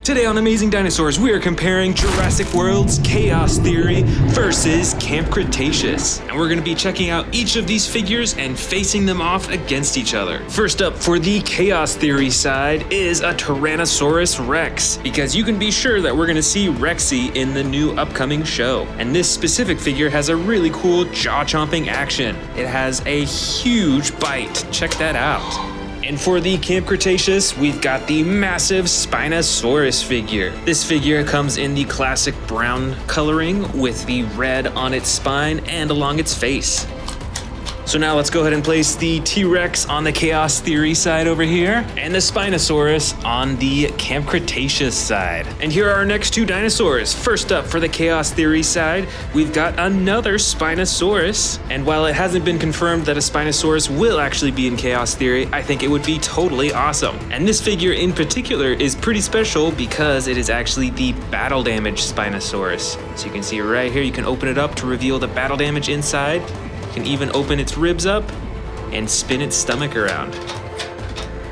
Today on Amazing Dinosaurs, we are comparing Jurassic World's Chaos Theory versus Camp Cretaceous. And we're going to be checking out each of these figures and facing them off against each other. First up for the Chaos Theory side is a Tyrannosaurus Rex, because you can be sure that we're going to see Rexy in the new upcoming show. And this specific figure has a really cool jaw-chomping action. It has a huge bite. Check that out. And for the Camp Cretaceous, we've got the massive Spinosaurus figure. This figure comes in the classic brown coloring with the red on its spine and along its face. So now let's go ahead and place the T-Rex on the Chaos Theory side over here, and the Spinosaurus on the Camp Cretaceous side. And here are our next two dinosaurs. First up for the Chaos Theory side, we've got another Spinosaurus. And while it hasn't been confirmed that a Spinosaurus will actually be in Chaos Theory, I think it would be totally awesome. And this figure in particular is pretty special because it is actually the battle damage Spinosaurus. So you can see right here, you can open it up to reveal the battle damage inside. You can even open its ribs up and spin its stomach around.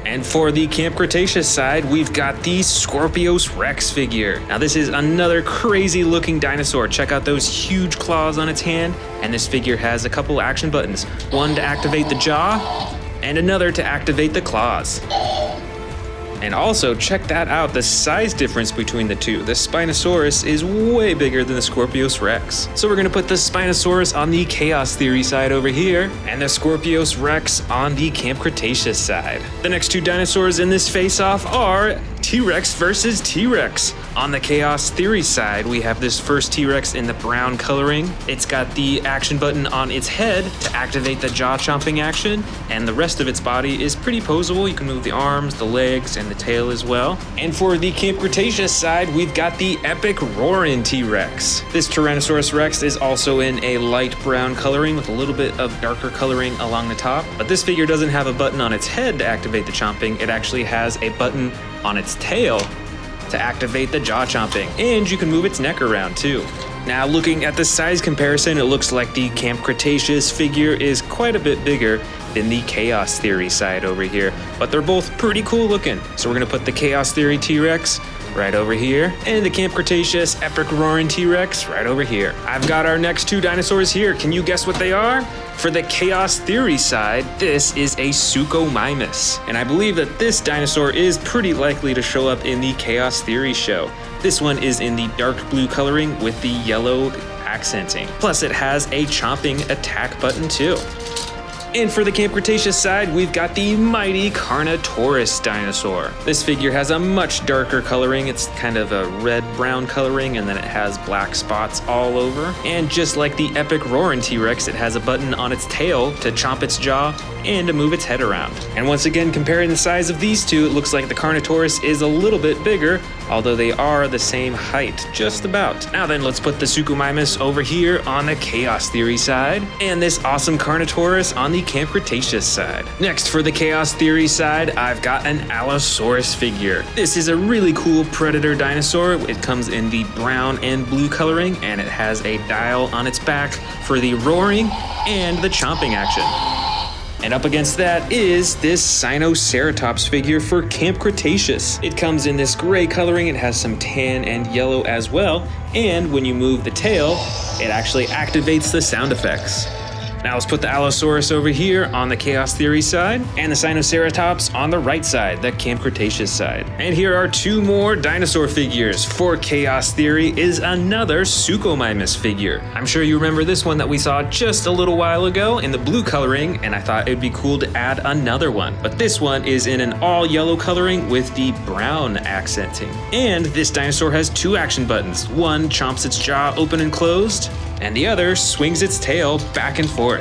And for the Camp Cretaceous side, we've got the Scorpios Rex figure. Now this is another crazy looking dinosaur. Check out those huge claws on its hand. And this figure has a couple action buttons. One to activate the jaw and another to activate the claws. And also, check that out, the size difference between the two. The Spinosaurus is way bigger than the Scorpios Rex. So we're gonna put the Spinosaurus on the Chaos Theory side over here, and the Scorpios Rex on the Camp Cretaceous side. The next two dinosaurs in this face-off are T-Rex versus T-Rex. On the Chaos Theory side, we have this first T-Rex in the brown coloring. It's got the action button on its head to activate the jaw-chomping action, and the rest of its body is pretty posable. You can move the arms, the legs, and the tail as well. And for the Camp Cretaceous side, we've got the epic roaring T-Rex. This Tyrannosaurus Rex is also in a light brown coloring with a little bit of darker coloring along the top. But this figure doesn't have a button on its head to activate the chomping. It actually has a button on its tail to activate the jaw chomping, and you can move its neck around too. Now looking at the size comparison, it looks like the Camp Cretaceous figure is quite a bit bigger than the Chaos Theory side over here, but they're both pretty cool looking. So we're gonna put the Chaos Theory T-Rex right over here, and the Camp Cretaceous Epic Roaring T-Rex right over here. I've got our next two dinosaurs here. Can you guess what they are? For the Chaos Theory side, this is a Suchomimus. And I believe that this dinosaur is pretty likely to show up in the Chaos Theory show. This one is in the dark blue coloring with the yellow accenting. Plus it has a chomping attack button too. And for the Camp Cretaceous side, we've got the mighty Carnotaurus dinosaur. This figure has a much darker coloring. It's kind of a red-brown coloring, and then it has black spots all over. And just like the epic roaring T-Rex, it has a button on its tail to chomp its jaw and to move its head around. And once again, comparing the size of these two, it looks like the Carnotaurus is a little bit bigger, although they are the same height, just about. Now then, let's put the Suchomimus over here on the Chaos Theory side, and this awesome Carnotaurus on the Camp Cretaceous side. Next, for the Chaos Theory side, I've got an Allosaurus figure. This is a really cool predator dinosaur. It comes in the brown and blue coloring, and it has a dial on its back for the roaring and the chomping action. And up against that is this Sinoceratops figure for Camp Cretaceous. It comes in this gray coloring, it has some tan and yellow as well, and when you move the tail, it actually activates the sound effects. Now let's put the Allosaurus over here on the Chaos Theory side, and the Sinoceratops on the right side, the Camp Cretaceous side. And here are two more dinosaur figures. For Chaos Theory is another Suchomimus figure. I'm sure you remember this one that we saw just a little while ago in the blue coloring, and I thought it'd be cool to add another one. But this one is in an all yellow coloring with the brown accenting. And this dinosaur has two action buttons. One chomps its jaw open and closed, and the other swings its tail back and forth.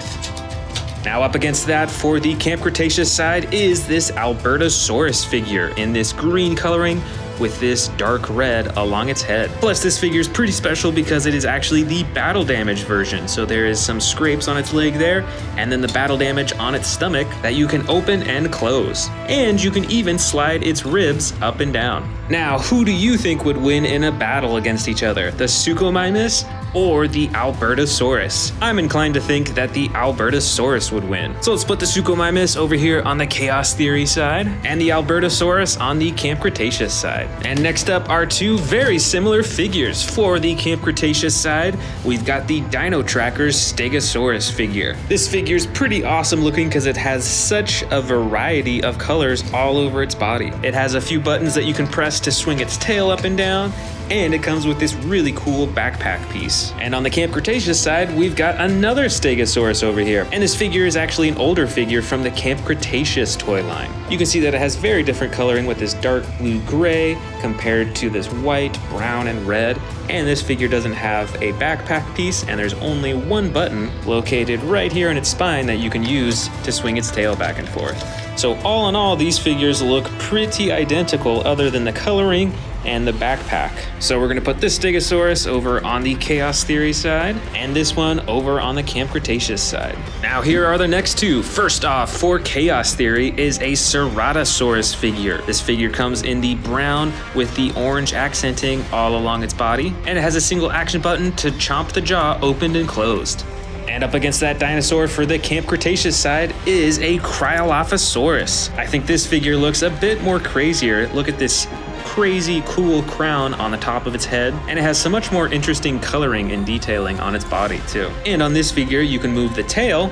Now up against that for the Camp Cretaceous side is this Albertosaurus figure in this green coloring with this dark red along its head. Plus this figure is pretty special because it is actually the battle damage version. So there is some scrapes on its leg there, and then the battle damage on its stomach that you can open and close. And you can even slide its ribs up and down. Now, who do you think would win in a battle against each other? The Suchomimus or the Albertosaurus? I'm inclined to think that the Albertosaurus would win. So let's put the Suchomimus over here on the Chaos Theory side and the Albertosaurus on the Camp Cretaceous side. side. And next up are two very similar figures. For the Camp Cretaceous side, we've got the Dino Tracker's Stegosaurus figure. This figure is pretty awesome looking because it has such a variety of colors all over its body. It has a few buttons that you can press to swing its tail up and down, and it comes with this really cool backpack piece. And on the Camp Cretaceous side, we've got another Stegosaurus over here. And this figure is actually an older figure from the Camp Cretaceous toy line. You can see that it has very different coloring with this dark blue-gray compared to this white, brown, and red. And this figure doesn't have a backpack piece, and there's only one button located right here in its spine that you can use to swing its tail back and forth. So all in all, these figures look pretty identical other than the coloring and the backpack. So we're gonna put this Stegosaurus over on the Chaos Theory side, and this one over on the Camp Cretaceous side. Now here are the next two. First off, for Chaos Theory is a Ceratosaurus figure. This figure comes in the brown with the orange accenting all along its body, and it has a single action button to chomp the jaw opened and closed. And up against that dinosaur for the Camp Cretaceous side is a Cryolophosaurus. I think this figure looks a bit more crazier. Look at this crazy cool crown on the top of its head, and it has so much more interesting coloring and detailing on its body too. And on this figure, you can move the tail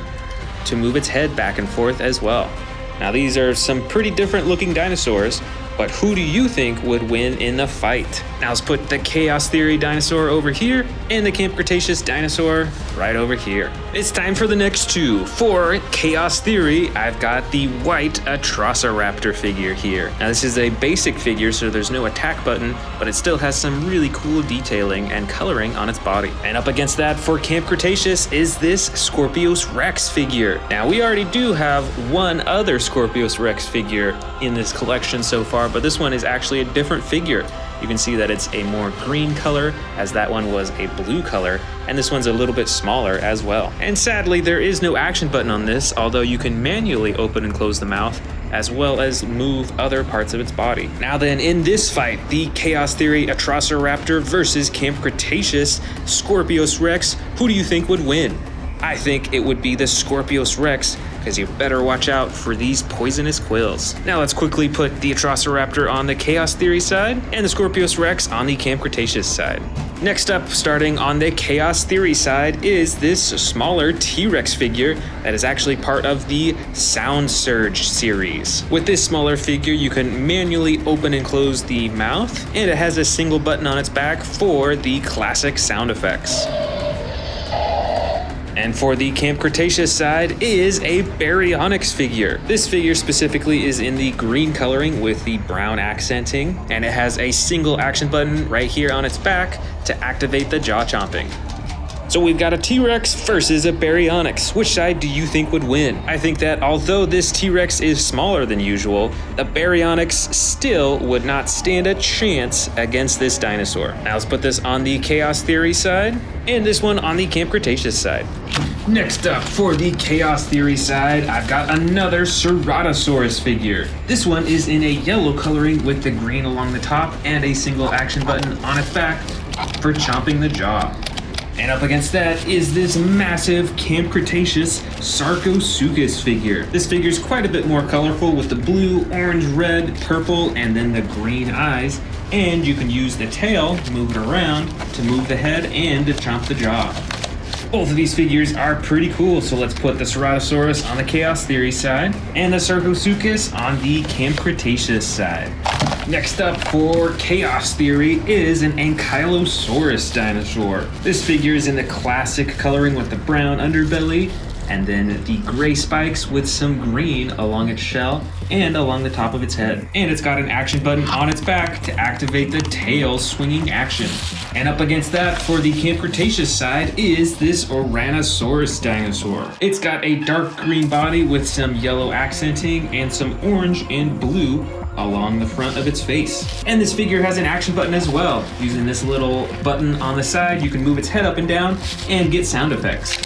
to move its head back and forth as well. Now these are some pretty different looking dinosaurs, but who do you think would win in the fight? Now let's put the Chaos Theory dinosaur over here and the Camp Cretaceous dinosaur right over here. It's time for the next two. For Chaos Theory, I've got the white Atrociraptor figure here. Now this is a basic figure, so there's no attack button, but it still has some really cool detailing and coloring on its body. And up against that for Camp Cretaceous is this Scorpios Rex figure. Now we already do have one other Scorpios Rex figure in this collection so far, but this one is actually a different figure. You can see that it's a more green color, as that one was a blue color, and this one's a little bit smaller as well. And sadly, there is no action button on this, although you can manually open and close the mouth, as well as move other parts of its body. Now then, in this fight, the Chaos Theory Atrociraptor versus Camp Cretaceous Scorpios Rex, who do you think would win? I think it would be the Scorpios Rex, because you better watch out for these poisonous quills. Now let's quickly put the Atrociraptor on the Chaos Theory side and the Scorpios Rex on the Camp Cretaceous side. Next up, starting on the Chaos Theory side, is this smaller T-Rex figure that is actually part of the Sound Surge series. With this smaller figure, you can manually open and close the mouth, and it has a single button on its back for the classic sound effects. And for the Camp Cretaceous side is a Baryonyx figure. This figure specifically is in the green coloring with the brown accenting, and it has a single action button right here on its back to activate the jaw chomping. So we've got a T-Rex versus a Baryonyx. Which side do you think would win? I think that although this T-Rex is smaller than usual, the Baryonyx still would not stand a chance against this dinosaur. Now let's put this on the Chaos Theory side and this one on the Camp Cretaceous side. Next up, for the Chaos Theory side, I've got another Ceratosaurus figure. This one is in a yellow coloring with the green along the top and a single action button on its back for chomping the jaw. And up against that is this massive Camp Cretaceous Sarcosuchus figure. This figure is quite a bit more colorful with the blue, orange, red, purple, and then the green eyes. And you can use the tail, move it around, to move the head and to chomp the jaw. Both of these figures are pretty cool, so let's put the Ceratosaurus on the Chaos Theory side and the Sarcosuchus on the Camp Cretaceous side. Next up for Chaos Theory is an Ankylosaurus dinosaur. This figure is in the classic coloring with the brown underbelly and then the gray spikes with some green along its shell and along the top of its head. And it's got an action button on its back to activate the tail swinging action. And up against that for the Camp Cretaceous side is this Ouranosaurus dinosaur. It's got a dark green body with some yellow accenting and some orange and blue along the front of its face. And this figure has an action button as well. Using this little button on the side, you can move its head up and down and get sound effects.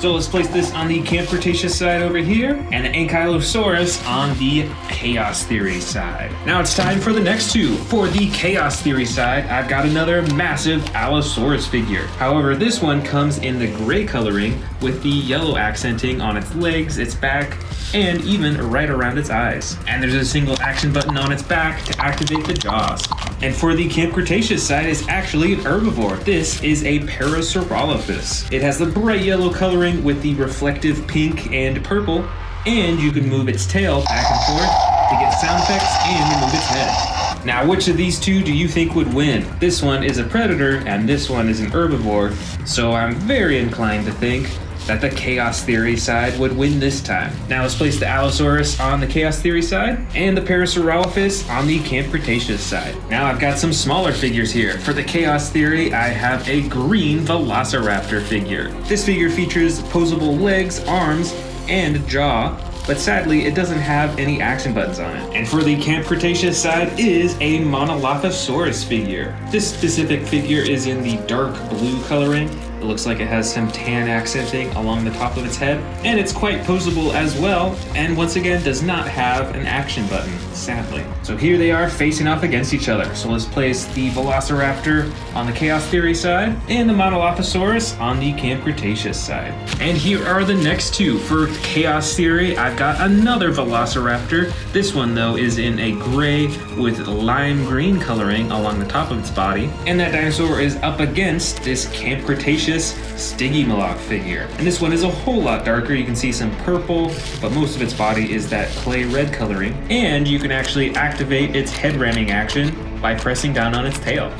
So let's place this on the Camp Cretaceous side over here, and the Ankylosaurus on the Chaos Theory side. Now it's time for the next two. For the Chaos Theory side, I've got another massive Allosaurus figure. However, this one comes in the gray coloring with the yellow accenting on its legs, its back, and even right around its eyes. And there's a single action button on its back to activate the jaws. And for the Camp Cretaceous side is actually an herbivore. This is a Parasaurolophus. It has the bright yellow coloring with the reflective pink and purple, and you can move its tail back and forth to get sound effects and move its head. Now, which of these two do you think would win? This one is a predator and this one is an herbivore, so I'm very inclined to think that the Chaos Theory side would win this time. Now let's place the Allosaurus on the Chaos Theory side and the Parasaurolophus on the Camp Cretaceous side. Now I've got some smaller figures here. For the Chaos Theory, I have a green Velociraptor figure. This figure features posable legs, arms, and jaw, but sadly it doesn't have any action buttons on it. And for the Camp Cretaceous side is a Monolophosaurus figure. This specific figure is in the dark blue coloring. It looks like it has some tan accenting along the top of its head, and it's quite posable as well, and once again does not have an action button, sadly. So here they are facing off against each other. So let's place the Velociraptor on the Chaos Theory side and the Monolophosaurus on the Camp Cretaceous side. And here are the next two. For Chaos Theory, I've got another Velociraptor. This one though is in a gray with lime green coloring along the top of its body, and that dinosaur is up against this Camp Cretaceous Stiggy figure. And this one is a whole lot darker. You can see some purple, but most of its body is that clay red coloring. And you can actually activate its head ramming action by pressing down on its tail.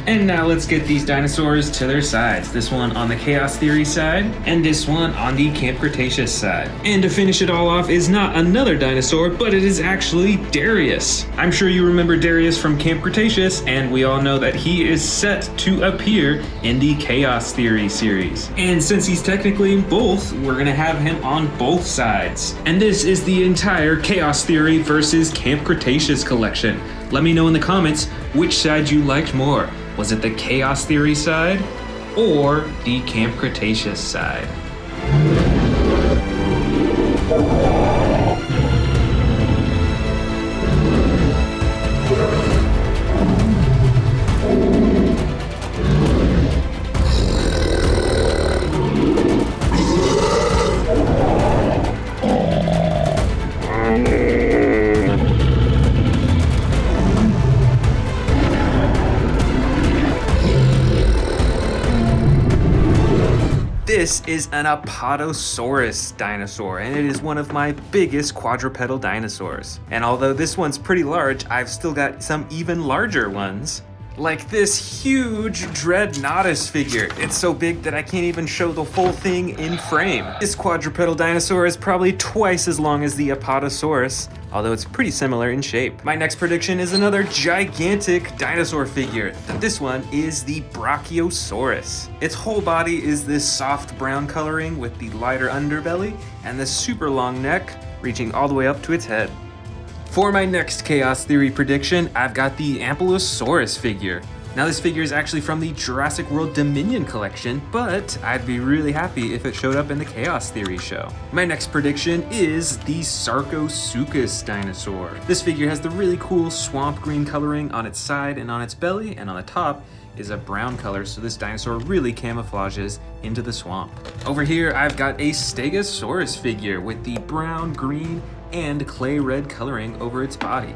And now let's get these dinosaurs to their sides. This one on the Chaos Theory side, and this one on the Camp Cretaceous side. And to finish it all off is not another dinosaur, but it is actually Darius. I'm sure you remember Darius from Camp Cretaceous, and we all know that he is set to appear in the Chaos Theory series. And since he's technically in both, we're gonna have him on both sides. And this is the entire Chaos Theory versus Camp Cretaceous collection. Let me know in the comments which side you liked more. Was it the Chaos Theory side or the Camp Cretaceous side? This is an Apatosaurus dinosaur, and it is one of my biggest quadrupedal dinosaurs. And although this one's pretty large, I've still got some even larger ones. Like this huge Dreadnoughtus figure. It's so big that I can't even show the whole thing in frame. This quadrupedal dinosaur is probably twice as long as the Apatosaurus, although it's pretty similar in shape. My next prediction is another gigantic dinosaur figure. This one is the Brachiosaurus. Its whole body is this soft brown coloring with the lighter underbelly and the super long neck reaching all the way up to its head. For my next Chaos Theory prediction, I've got the Ankylosaurus figure. Now this figure is actually from the Jurassic World Dominion collection, but I'd be really happy if it showed up in the Chaos Theory show. My next prediction is the Sarcosuchus dinosaur. This figure has the really cool swamp green coloring on its side and on its belly, and on the top is a brown color, so this dinosaur really camouflages into the swamp. Over here, I've got a Stegosaurus figure with the brown, green, and clay red coloring over its body.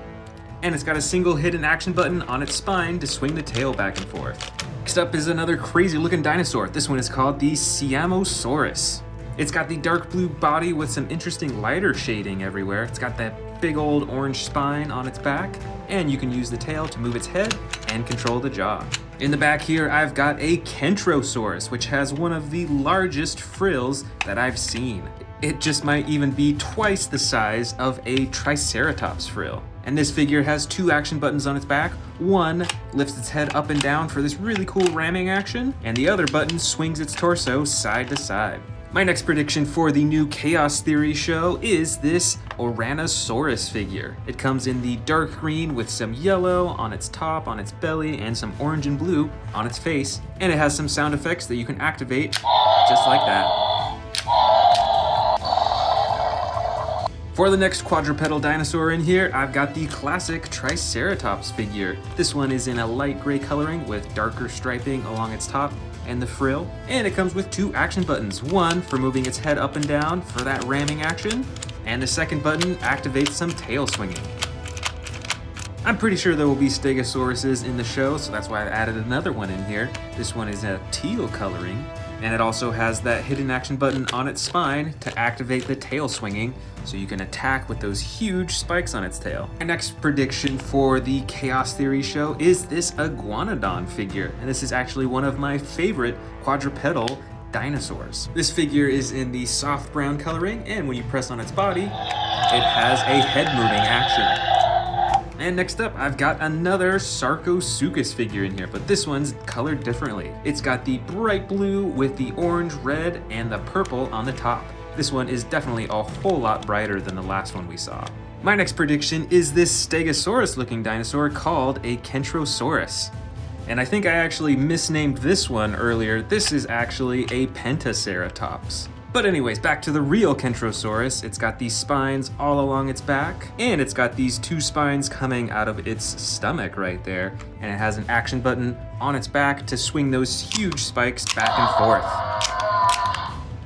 And it's got a single hidden action button on its spine to swing the tail back and forth. Next up is another crazy looking dinosaur. This one is called the Siamosaurus. It's got the dark blue body with some interesting lighter shading everywhere. It's got that big old orange spine on its back, and you can use the tail to move its head and control the jaw. In the back here, I've got a Kentrosaurus, which has one of the largest frills that I've seen. It just might even be twice the size of a Triceratops frill. And this figure has two action buttons on its back. One lifts its head up and down for this really cool ramming action, and the other button swings its torso side to side. My next prediction for the new Chaos Theory show is this Ouranosaurus figure. It comes in the dark green with some yellow on its top, on its belly, and some orange and blue on its face, and it has some sound effects that you can activate just like that. For the next quadrupedal dinosaur in here, I've got the classic Triceratops figure. This one is in a light gray coloring with darker striping along its top and the frill, and it comes with 2 action buttons. One for moving its head up and down for that ramming action, and the second button activates some tail swinging. I'm pretty sure there will be Stegosauruses in the show, so that's why I added another one in here. This one is a teal coloring, and it also has that hidden action button on its spine to activate the tail swinging, so you can attack with those huge spikes on its tail. My next prediction for the Chaos Theory show is this Iguanodon figure, and this is actually one of my favorite quadrupedal dinosaurs. This figure is in the soft brown coloring, and when you press on its body, it has a head moving action. And next up, I've got another Sarcosuchus figure in here, but this one's colored differently. It's got the bright blue with the orange, red, and the purple on the top. This one is definitely a whole lot brighter than the last one we saw. My next prediction is this Stegosaurus looking dinosaur called a Kentrosaurus. And I think I actually misnamed this one earlier. This is actually a Pentaceratops. But anyways, back to the real Kentrosaurus. It's got these spines all along its back, and it's got these 2 spines coming out of its stomach right there, and it has an action button on its back to swing those huge spikes back and forth.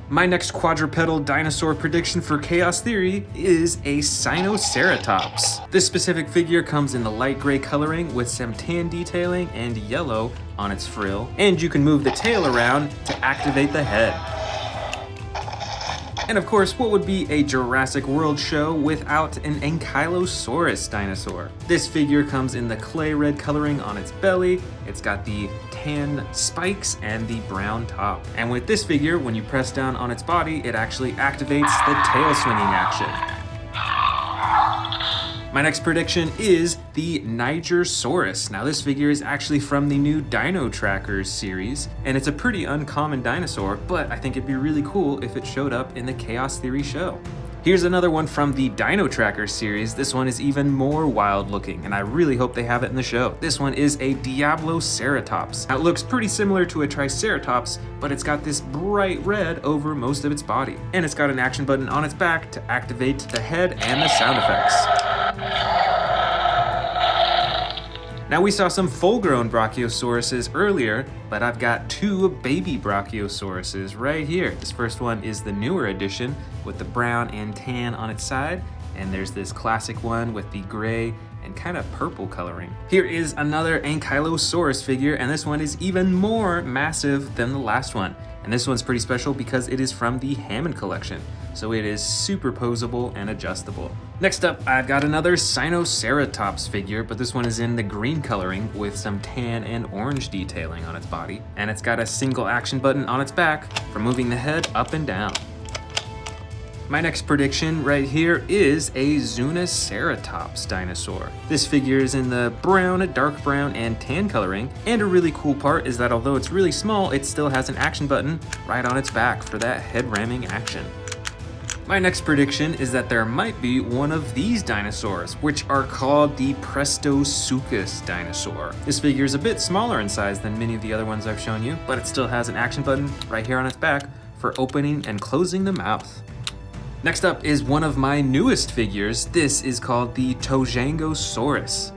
My next quadrupedal dinosaur prediction for Chaos Theory is a Sinoceratops. This specific figure comes in the light gray coloring with some tan detailing and yellow on its frill, and you can move the tail around to activate the head. And of course, what would be a Jurassic World show without an Ankylosaurus dinosaur? This figure comes in the clay red coloring on its belly, it's got the tan spikes and the brown top. And with this figure, when you press down on its body, it actually activates the tail swinging action. My next prediction is the Nigersaurus. Now this figure is actually from the new Dino Trackers series, and it's a pretty uncommon dinosaur, but I think it'd be really cool if it showed up in the Chaos Theory show. Here's another one from the Dino Trackers series. This one is even more wild looking, and I really hope they have it in the show. This one is a Diabloceratops. Now it looks pretty similar to a Triceratops, but it's got this bright red over most of its body. And it's got an action button on its back to activate the head and the sound effects. Now we saw some full-grown Brachiosauruses earlier, but I've got 2 baby Brachiosauruses right here. This first one is the newer edition with the brown and tan on its side, and there's this classic one with the gray and kind of purple coloring. Here is another Ankylosaurus figure, and this one is even more massive than the last one. And this one's pretty special because it is from the Hammond collection, so it is superposable and adjustable. Next up, I've got another Sinoceratops figure, but this one is in the green coloring with some tan and orange detailing on its body, and it's got a single action button on its back for moving the head up and down. My next prediction right here is a Zuniceratops dinosaur. This figure is in the brown, dark brown, and tan coloring, and a really cool part is that although it's really small, it still has an action button right on its back for that head ramming action. My next prediction is that there might be one of these dinosaurs, which are called the Parasaurolophus dinosaur. This figure is a bit smaller in size than many of the other ones I've shown you, but it still has an action button right here on its back for opening and closing the mouth. Next up is one of my newest figures. This is called the Tojangosaurus.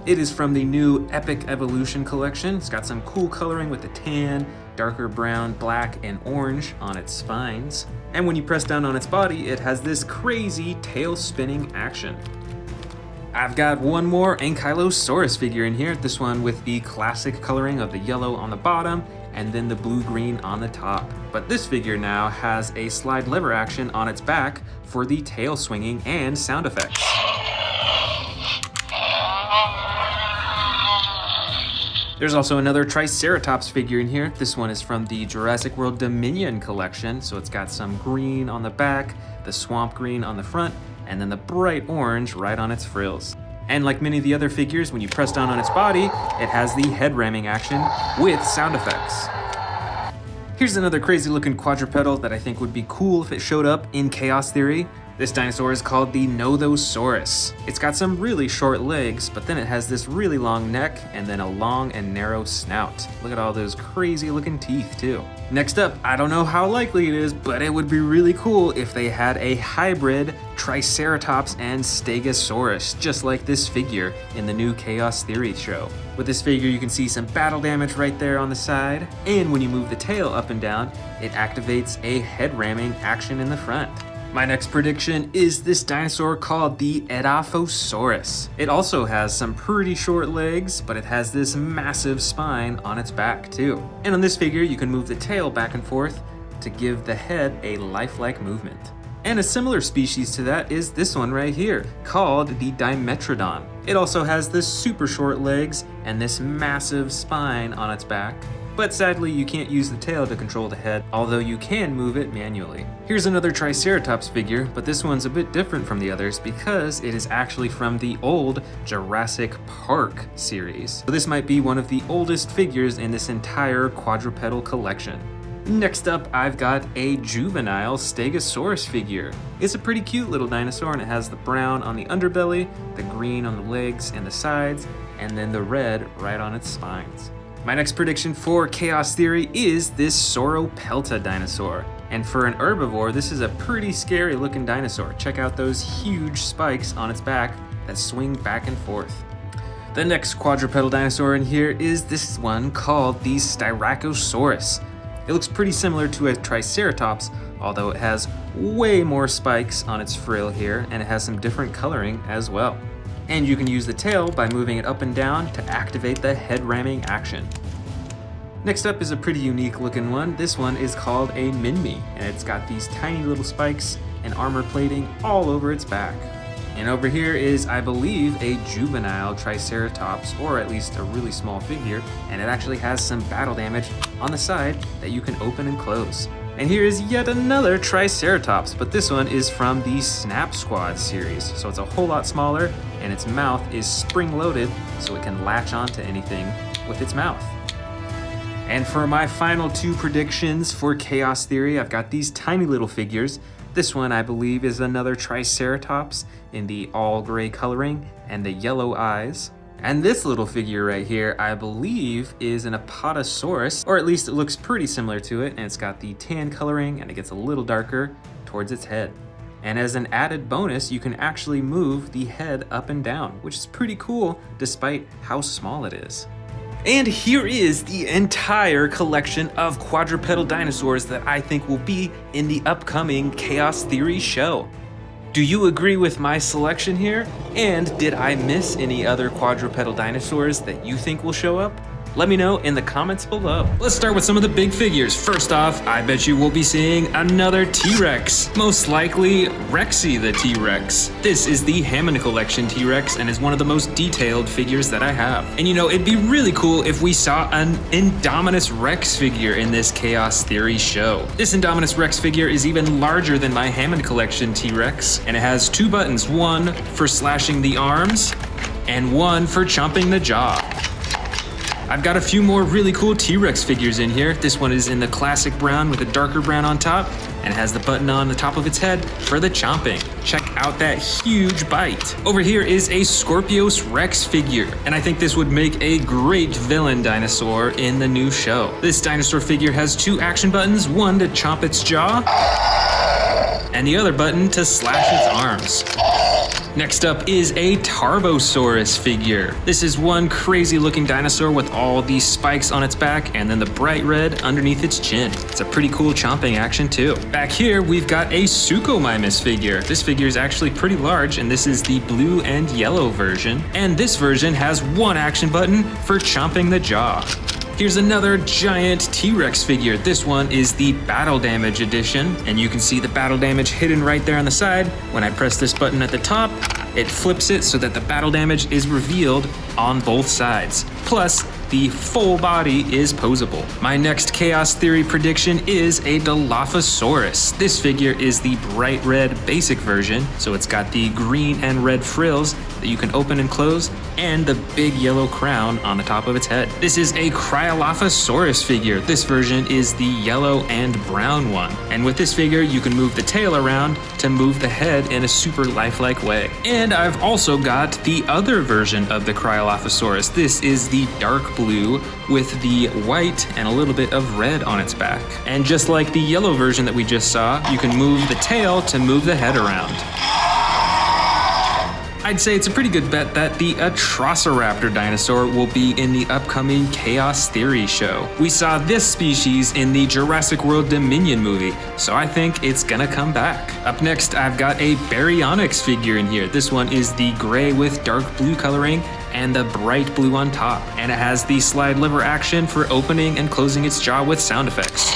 It is from the new Epic Evolution collection. It's got some cool coloring with the tan, darker brown, black, and orange on its spines. And when you press down on its body, it has this crazy tail spinning action. I've got one more Ankylosaurus figure in here. This one with the classic coloring of the yellow on the bottom and then the blue-green on the top. But this figure now has a slide lever action on its back for the tail swinging and sound effects. There's also another Triceratops figure in here. This one is from the Jurassic World Dominion collection, so it's got some green on the back, the swamp green on the front, and then the bright orange right on its frills. And like many of the other figures, when you press down on its body, it has the head ramming action with sound effects. Here's another crazy looking quadrupedal that I think would be cool if it showed up in Chaos Theory. This dinosaur is called the Nothosaurus. It's got some really short legs, but then it has this really long neck and then a long and narrow snout. Look at all those crazy looking teeth too. Next up, I don't know how likely it is, but it would be really cool if they had a hybrid Triceratops and Stegosaurus, just like this figure in the new Chaos Theory show. With this figure, you can see some battle damage right there on the side, and when you move the tail up and down, it activates a head ramming action in the front. My next prediction is this dinosaur called the Edaphosaurus. It also has some pretty short legs, but it has this massive spine on its back too. And on this figure, you can move the tail back and forth to give the head a lifelike movement. And a similar species to that is this one right here, called the Dimetrodon. It also has this super short legs and this massive spine on its back. But sadly, you can't use the tail to control the head, although you can move it manually. Here's another Triceratops figure, but this one's a bit different from the others because it is actually from the old Jurassic Park series. So this might be one of the oldest figures in this entire quadrupedal collection. Next up, I've got a juvenile Stegosaurus figure. It's a pretty cute little dinosaur, and it has the brown on the underbelly, the green on the legs and the sides, and then the red right on its spines. My next prediction for Chaos Theory is this Sauropelta dinosaur. And for an herbivore, this is a pretty scary looking dinosaur. Check out those huge spikes on its back that swing back and forth. The next quadrupedal dinosaur in here is this one called the Styracosaurus. It looks pretty similar to a Triceratops, although it has way more spikes on its frill here, and it has some different coloring as well. And you can use the tail by moving it up and down to activate the head ramming action. Next up is a pretty unique looking one. This one is called a Minmi, and it's got these tiny little spikes and armor plating all over its back. And over here is, I believe, a juvenile Triceratops, or at least a really small figure, and it actually has some battle damage on the side that you can open and close. And here is yet another Triceratops, but this one is from the Snap Squad series, so it's a whole lot smaller, and its mouth is spring-loaded, so it can latch onto anything with its mouth. And for my final two predictions for Chaos Theory, I've got these tiny little figures. This one, I believe, is another Triceratops in the all-gray coloring and the yellow eyes. And this little figure right here, I believe, is an Apatosaurus, or at least it looks pretty similar to it, and it's got the tan coloring, and it gets a little darker towards its head. And as an added bonus, you can actually move the head up and down, which is pretty cool despite how small it is. And here is the entire collection of quadrupedal dinosaurs that I think will be in the upcoming Chaos Theory show. Do you agree with my selection here? And did I miss any other quadrupedal dinosaurs that you think will show up? Let me know in the comments below. Let's start with some of the big figures. First off, I bet you will be seeing another T-Rex. Most likely, Rexy the T-Rex. This is the Hammond Collection T-Rex and is one of the most detailed figures that I have. And you know, it'd be really cool if we saw an Indominus Rex figure in this Chaos Theory show. This Indominus Rex figure is even larger than my Hammond Collection T-Rex, and it has two buttons, one for slashing the arms and one for chomping the jaw. I've got a few more really cool T-Rex figures in here. This one is in the classic brown with a darker brown on top and has the button on the top of its head for the chomping. Check out that huge bite. Over here is a Scorpios Rex figure, and I think this would make a great villain dinosaur in the new show. This dinosaur figure has two action buttons, one to chomp its jaw and the other button to slash its arms. Next up is a Tarbosaurus figure. This is one crazy looking dinosaur with all these spikes on its back and then the bright red underneath its chin. It's a pretty cool chomping action too. Back here, we've got a Suchomimus figure. This figure is actually pretty large, and this is the blue and yellow version. And this version has one action button for chomping the jaw. Here's another giant T-Rex figure. This one is the Battle Damage edition, and you can see the battle damage hidden right there on the side. When I press this button at the top, it flips it so that the battle damage is revealed on both sides. Plus, the full body is posable. My next Chaos Theory prediction is a Dilophosaurus. This figure is the bright red basic version, so it's got the green and red frills that you can open and close, and the big yellow crown on the top of its head. This is a Cryolophosaurus figure. This version is the yellow and brown one. And with this figure, you can move the tail around to move the head in a super lifelike way. And I've also got the other version of the Cryolophosaurus. This is the dark blue with the white and a little bit of red on its back. And just like the yellow version that we just saw, you can move the tail to move the head around. I'd say it's a pretty good bet that the Atrociraptor dinosaur will be in the upcoming Chaos Theory show. We saw this species in the Jurassic World Dominion movie, so I think it's gonna come back. Up next, I've got a Baryonyx figure in here. This one is the gray with dark blue coloring and the bright blue on top, and it has the slide lever action for opening and closing its jaw with sound effects.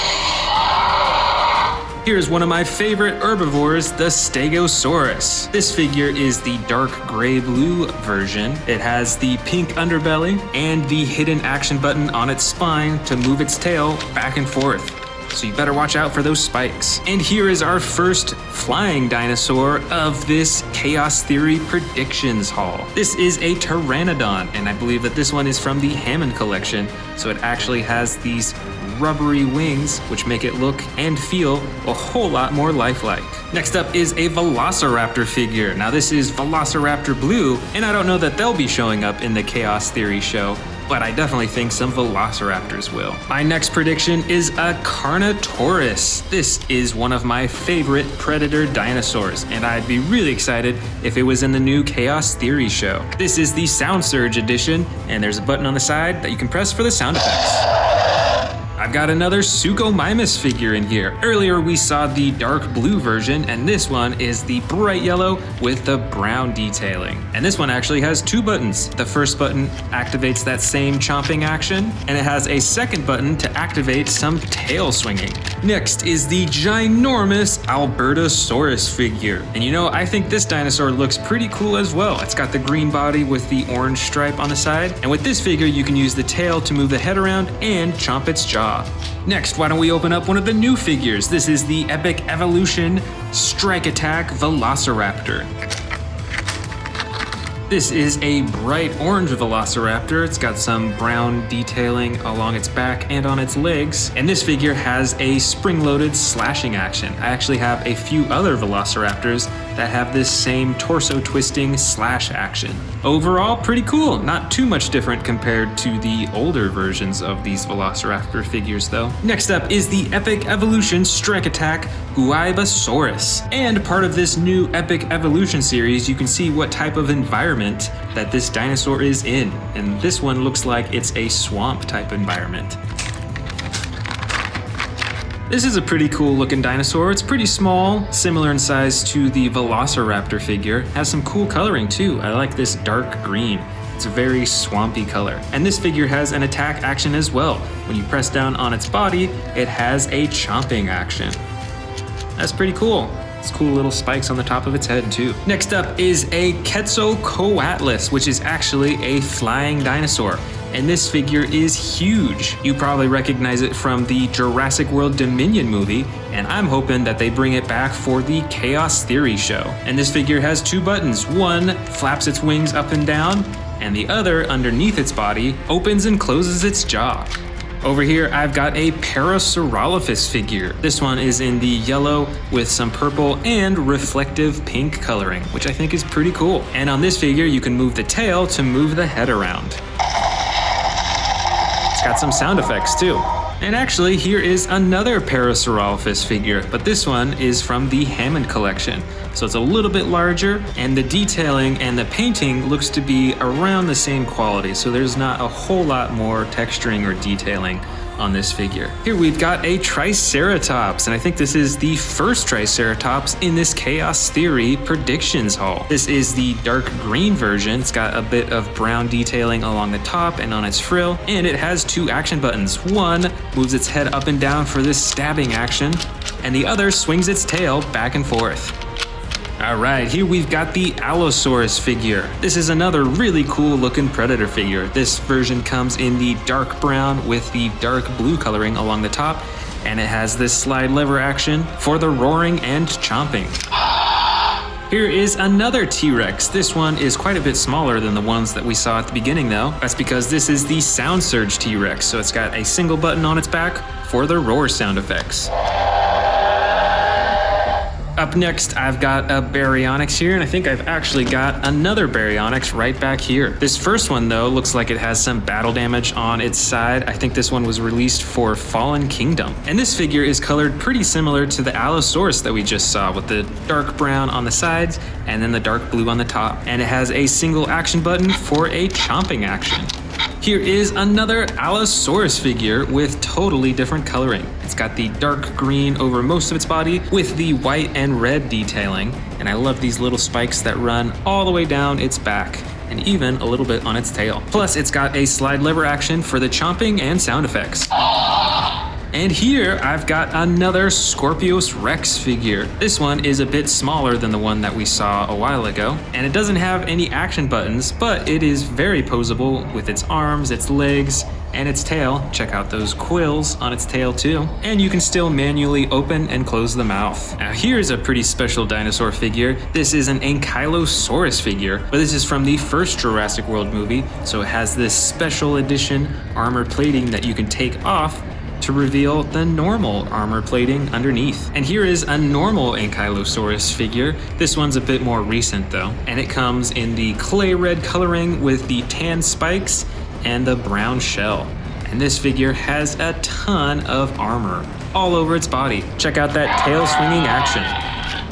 Here's one of my favorite herbivores, the Stegosaurus. This figure is the dark gray-blue version. It has the pink underbelly and the hidden action button on its spine to move its tail back and forth. So you better watch out for those spikes. And here is our first flying dinosaur of this Chaos Theory Predictions haul. This is a Pteranodon, and I believe that this one is from the Hammond collection, so it actually has these rubbery wings, which make it look and feel a whole lot more lifelike. Next up is a Velociraptor figure. Now this is Velociraptor Blue, and I don't know that they'll be showing up in the Chaos Theory show, but I definitely think some Velociraptors will. My next prediction is a Carnotaurus. This is one of my favorite predator dinosaurs, and I'd be really excited if it was in the new Chaos Theory show. This is the Sound Surge edition, and there's a button on the side that you can press for the sound effects. I've got another Suchomimus figure in here. Earlier we saw the dark blue version, and this one is the bright yellow with the brown detailing. And this one actually has two buttons. The first button activates that same chomping action, and it has a second button to activate some tail swinging. Next is the ginormous Albertosaurus figure. And you know, I think this dinosaur looks pretty cool as well. It's got the green body with the orange stripe on the side, and with this figure you can use the tail to move the head around and chomp its jaw. Next, why don't we open up one of the new figures? This is the Epic Evolution Strike Attack Velociraptor. This is a bright orange Velociraptor. It's got some brown detailing along its back and on its legs. And this figure has a spring-loaded slashing action. I actually have a few other Velociraptors that have this same torso-twisting slash action. Overall, pretty cool. Not too much different compared to the older versions of these Velociraptor figures, though. Next up is the Epic Evolution Strike Attack Guaibasaurus. And part of this new Epic Evolution series, you can see what type of environment that this dinosaur is in, and this one looks like it's a swamp type environment. This is a pretty cool looking dinosaur. It's pretty small, similar in size to the Velociraptor figure. Has some cool coloring too. I like this dark green. It's a very swampy color. And this figure has an attack action as well. When you press down on its body, it has a chomping action. That's pretty cool. It's cool little spikes on the top of its head too. Next up is a Quetzalcoatlus, which is actually a flying dinosaur. And this figure is huge. You probably recognize it from the Jurassic World Dominion movie, and I'm hoping that they bring it back for the Chaos Theory show. And this figure has two buttons. One flaps its wings up and down, and the other, underneath its body, opens and closes its jaw. Over here, I've got a Parasaurolophus figure. This one is in the yellow with some purple and reflective pink coloring, which I think is pretty cool. And on this figure, you can move the tail to move the head around. It's got some sound effects too. And actually, here is another Parasaurolophus figure, but this one is from the Hammond collection. So it's a little bit larger, and the detailing and the painting looks to be around the same quality, so there's not a whole lot more texturing or detailing on this figure. Here we've got a Triceratops, and I think this is the first Triceratops in this Chaos Theory Predictions haul. This is the dark green version. It's got a bit of brown detailing along the top and on its frill, and it has two action buttons. One moves its head up and down for this stabbing action, and the other swings its tail back and forth. Alright, here we've got the Allosaurus figure. This is another really cool looking predator figure. This version comes in the dark brown with the dark blue coloring along the top, and it has this slide lever action for the roaring and chomping. Here is another T-Rex. This one is quite a bit smaller than the ones that we saw at the beginning though. That's because this is the Sound Surge T-Rex, so it's got a single button on its back for the roar sound effects. Up next, I've got a Baryonyx here, and I think I've actually got another Baryonyx right back here. This first one, though, looks like it has some battle damage on its side. I think this one was released for Fallen Kingdom. And this figure is colored pretty similar to the Allosaurus that we just saw, with the dark brown on the sides and then the dark blue on the top. And it has a single action button for a chomping action. Here is another Allosaurus figure with totally different coloring. It's got the dark green over most of its body with the white and red detailing, and I love these little spikes that run all the way down its back and even a little bit on its tail. Plus, it's got a slide lever action for the chomping and sound effects. And here I've got another Scorpios Rex figure. This one is a bit smaller than the one that we saw a while ago, and it doesn't have any action buttons, but it is very posable with its arms, its legs, and its tail. Check out those quills on its tail too. And you can still manually open and close the mouth. Now here's a pretty special dinosaur figure. This is an Ankylosaurus figure, but this is from the first Jurassic World movie, so it has this special edition armor plating that you can take off to reveal the normal armor plating underneath. And here is a normal Ankylosaurus figure. This one's a bit more recent though, and it comes in the clay red coloring with the tan spikes and the brown shell. And this figure has a ton of armor all over its body. Check out that tail swinging action.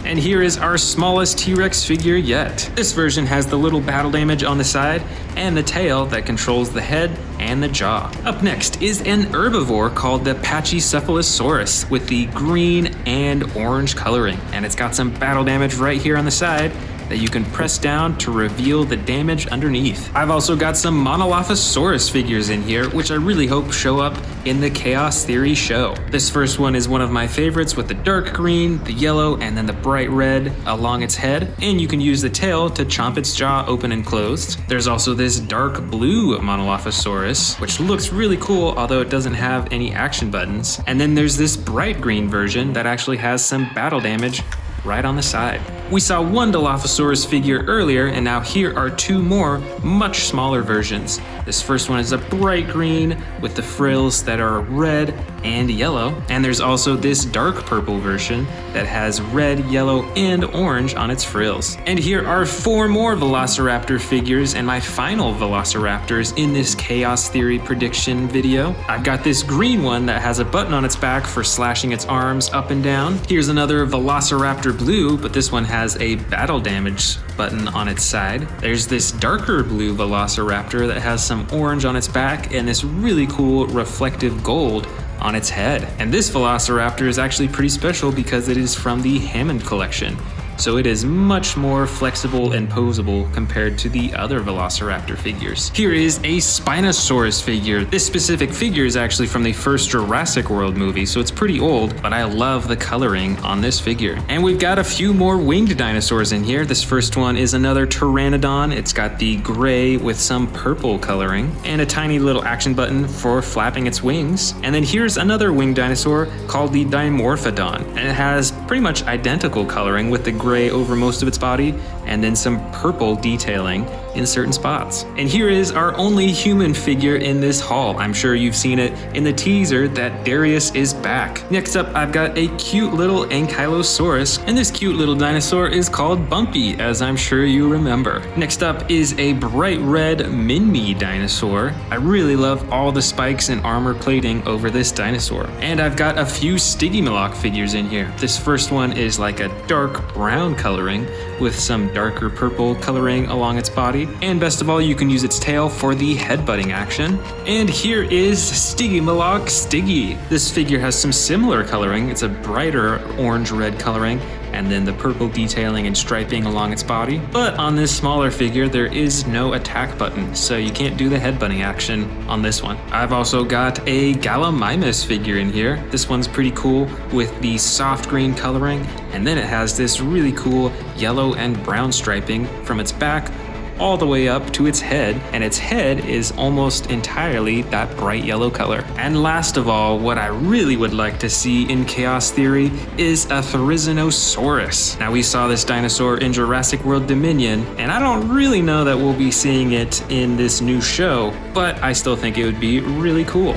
And here is our smallest T-Rex figure yet. This version has the little battle damage on the side and the tail that controls the head and the jaw. Up next is an herbivore called the Pachycephalosaurus with the green and orange coloring. And it's got some battle damage right here on the side that you can press down to reveal the damage underneath. I've also got some Monolophosaurus figures in here, which I really hope show up in the Chaos Theory show. This first one is one of my favorites with the dark green, the yellow, and then the bright red along its head, and you can use the tail to chomp its jaw open and closed. There's also this dark blue Monolophosaurus, which looks really cool, although it doesn't have any action buttons. And then there's this bright green version that actually has some battle damage right on the side. We saw one Dilophosaurus figure earlier, and now here are two more, much smaller versions. This first one is a bright green with the frills that are red and yellow, and there's also this dark purple version that has red, yellow, and orange on its frills. And here are four more Velociraptor figures and my final Velociraptors in this Chaos Theory prediction video. I've got this green one that has a button on its back for slashing its arms up and down. Here's another Velociraptor blue, but this one has a battle damage button on its side. There's this darker blue Velociraptor that has some orange on its back and this really cool reflective gold on its head. And this Velociraptor is actually pretty special because it is from the Hammond collection. So it is much more flexible and posable compared to the other Velociraptor figures. Here is a Spinosaurus figure. This specific figure is actually from the first Jurassic World movie, so it's pretty old, but I love the coloring on this figure. And we've got a few more winged dinosaurs in here. This first one is another Pteranodon. It's got the gray with some purple coloring and a tiny little action button for flapping its wings. And then here's another winged dinosaur called the Dimorphodon, and it has pretty much identical coloring with the gray over most of its body and then some purple detailing in certain spots. And here is our only human figure in this haul. I'm sure you've seen it in the teaser that Darius is back. Next up, I've got a cute little Ankylosaurus, and this cute little dinosaur is called Bumpy, as I'm sure you remember. Next up is a bright red Minmi dinosaur. I really love all the spikes and armor plating over this dinosaur. And I've got a few Stygimoloch figures in here. This first one is like a dark brown coloring with some darker purple coloring along its body. And best of all, you can use its tail for the headbutting action. And here is Stygimoloch Stiggy. This figure has some similar coloring. It's a brighter orange-red coloring, and then the purple detailing and striping along its body. But on this smaller figure, there is no attack button, so you can't do the headbutting action on this one. I've also got a Gallimimus figure in here. This one's pretty cool with the soft green coloring, and then it has this really cool yellow and brown striping from its back all the way up to its head, and its head is almost entirely that bright yellow color. And last of all, what I really would like to see in Chaos Theory is a Therizinosaurus. Now, we saw this dinosaur in Jurassic World Dominion, and I don't really know that we'll be seeing it in this new show, but I still think it would be really cool.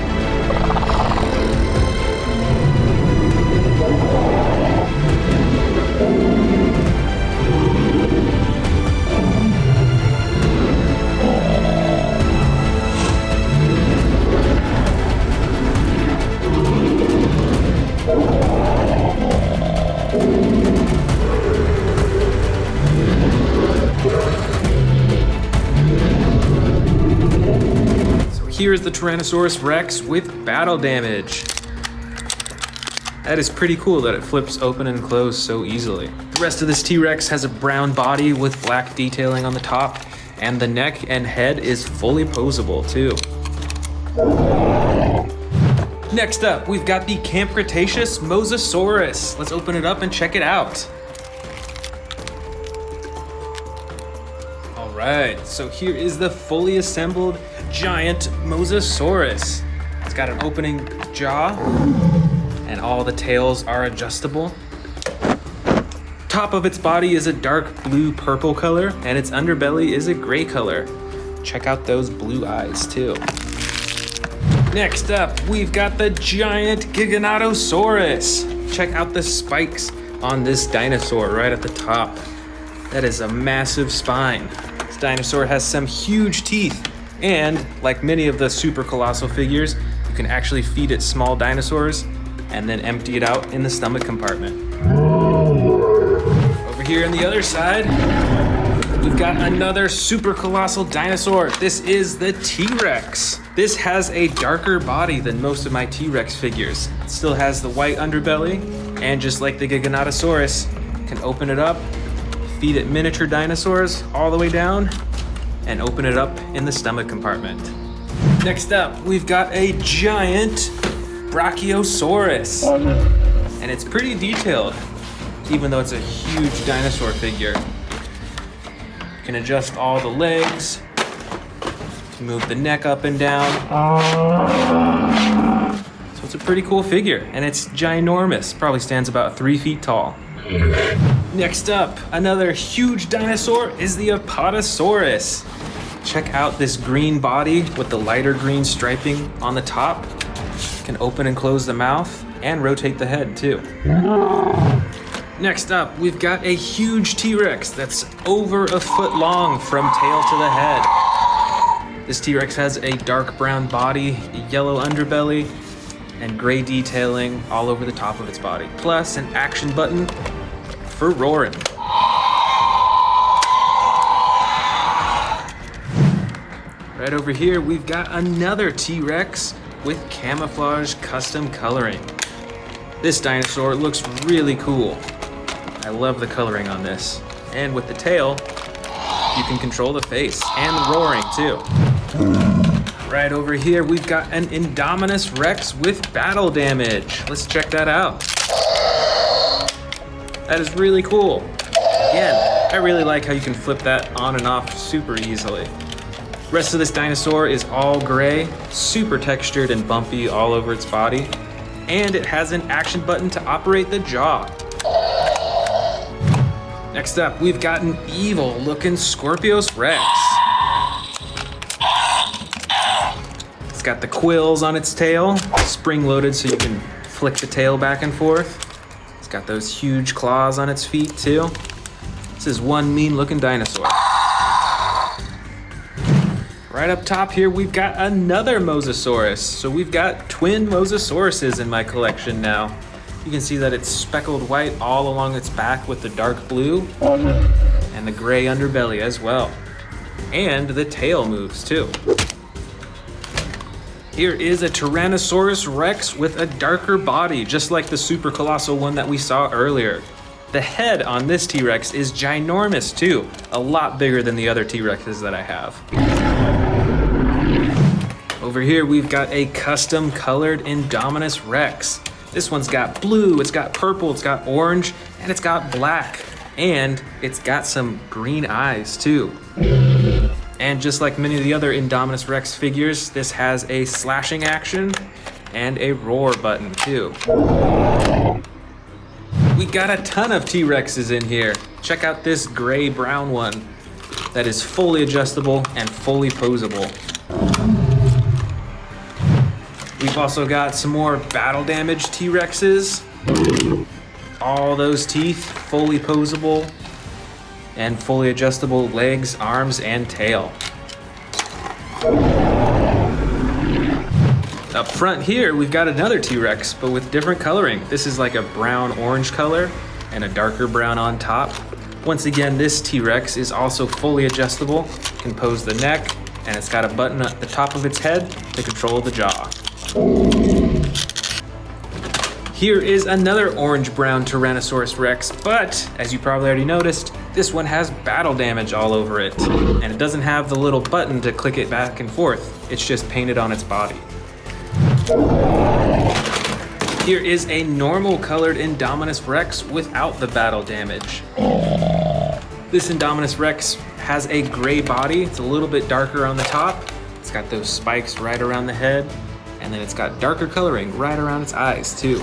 Here's the Tyrannosaurus Rex with battle damage. That is pretty cool that it flips open and closed so easily. The rest of this T-Rex has a brown body with black detailing on the top, and the neck and head is fully posable too. Next up, we've got the Camp Cretaceous Mosasaurus. Let's open it up and check it out. All right, so here is the fully assembled giant Mosasaurus. It's got an opening jaw, and all the tails are adjustable. Top of its body is a dark blue-purple color, and its underbelly is a gray color. Check out those blue eyes too. Next up, we've got the giant Giganotosaurus. Check out the spikes on this dinosaur right at the top. That is a massive spine. This dinosaur has some huge teeth, and like many of the super colossal figures, you can actually feed it small dinosaurs and then empty it out in the stomach compartment. Over here on the other side, we've got another super colossal dinosaur. This is the T-Rex. This has a darker body than most of my T-Rex figures. It still has the white underbelly, and just like the Giganotosaurus, you can open it up, feed it miniature dinosaurs all the way down, and open it up in the stomach compartment. Next up, we've got a giant Brachiosaurus. And it's pretty detailed, even though it's a huge dinosaur figure. You can adjust all the legs, you can move the neck up and down. So it's a pretty cool figure, and it's ginormous. Probably stands about 3 feet tall. Next up, another huge dinosaur is the Apatosaurus. Check out this green body with the lighter green striping on the top. You can open and close the mouth and rotate the head too. Next up, we've got a huge T-Rex that's over a foot long from tail to the head. This T-Rex has a dark brown body, yellow underbelly, and gray detailing all over the top of its body, plus an action button for roaring. Right over here, we've got another T-Rex with camouflage custom coloring. This dinosaur looks really cool. I love the coloring on this. And with the tail, you can control the face and the roaring too. Right over here, we've got an Indominus Rex with battle damage. Let's check that out. That is really cool. Again, I really like how you can flip that on and off super easily. The rest of this dinosaur is all gray, super textured and bumpy all over its body, and it has an action button to operate the jaw. Next up, we've got an evil looking Scorpios Rex. It's got the quills on its tail, spring loaded so you can flick the tail back and forth. It's got those huge claws on its feet too. This is one mean looking dinosaur. Right up top here, we've got another Mosasaurus. So we've got twin Mosasauruses in my collection now. You can see that it's speckled white all along its back with the dark blue and the gray underbelly as well. And the tail moves too. Here is a Tyrannosaurus Rex with a darker body, just like the super colossal one that we saw earlier. The head on this T-Rex is ginormous too, a lot bigger than the other T-Rexes that I have. Over here, we've got a custom colored Indominus Rex. This one's got blue, it's got purple, it's got orange, and it's got black. And it's got some green eyes too. And just like many of the other Indominus Rex figures, this has a slashing action and a roar button too. We got a ton of T-Rexes in here. Check out this gray-brown one that is fully adjustable and fully posable. We've also got some more battle damage T-Rexes. All those teeth fully posable and fully adjustable legs, arms, and tail. Up front here, we've got another T-Rex, but with different coloring. This is like a brown-orange color and a darker brown on top. Once again, this T-Rex is also fully adjustable, can pose the neck, and it's got a button at the top of its head to control the jaw. Here is another orange-brown Tyrannosaurus Rex, but as you probably already noticed, this one has battle damage all over it, and it doesn't have the little button to click it back and forth. It's just painted on its body. Here is a normal colored Indominus Rex without the battle damage. This Indominus Rex has a gray body. It's a little bit darker on the top. It's got those spikes right around the head, and then it's got darker coloring right around its eyes too.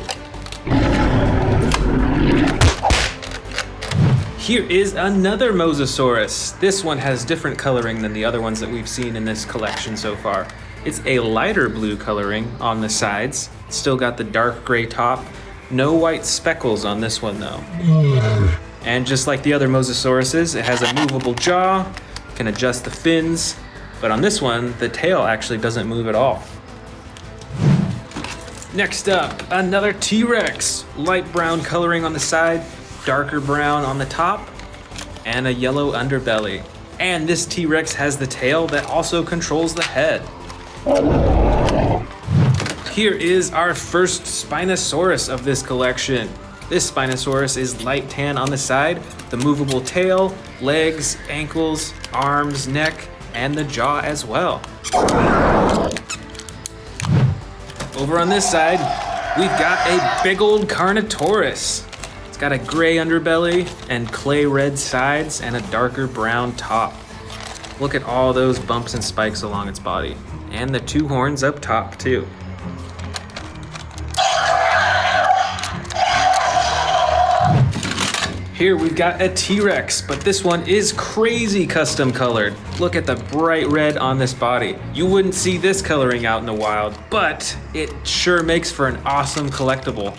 Here is another Mosasaurus. This one has different coloring than the other ones that we've seen in this collection so far. It's a lighter blue coloring on the sides. Still got the dark gray top. No white speckles on this one though. And just like the other Mosasauruses, it has a movable jaw, can adjust the fins, but on this one, the tail actually doesn't move at all. Next up, another T-Rex. Light brown coloring on the side, darker brown on the top, and a yellow underbelly. And this T-Rex has the tail that also controls the head. Here is our first Spinosaurus of this collection. This Spinosaurus is light tan on the side, the movable tail, legs, ankles, arms, neck, and the jaw as well. Over on this side, we've got a big old Carnotaurus. It's got a gray underbelly and clay red sides and a darker brown top. Look at all those bumps and spikes along its body. And the two horns up top too. Here we've got a T-Rex, but this one is crazy custom colored. Look at the bright red on this body. You wouldn't see this coloring out in the wild, but it sure makes for an awesome collectible.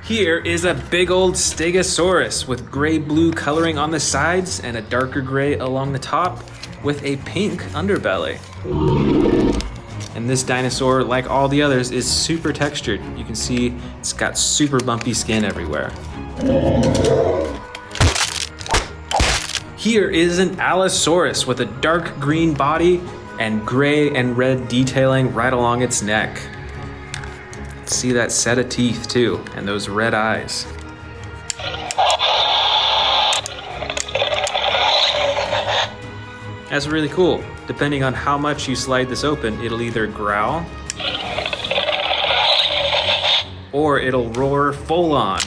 Here is a big old Stegosaurus with gray-blue coloring on the sides and a darker gray along the top with a pink underbelly. And this dinosaur, like all the others, is super textured. You can see it's got super bumpy skin everywhere. Here is an Allosaurus with a dark green body and gray and red detailing right along its neck. See that set of teeth too, and those red eyes. That's really cool. Depending on how much you slide this open, it'll either growl or it'll roar full on.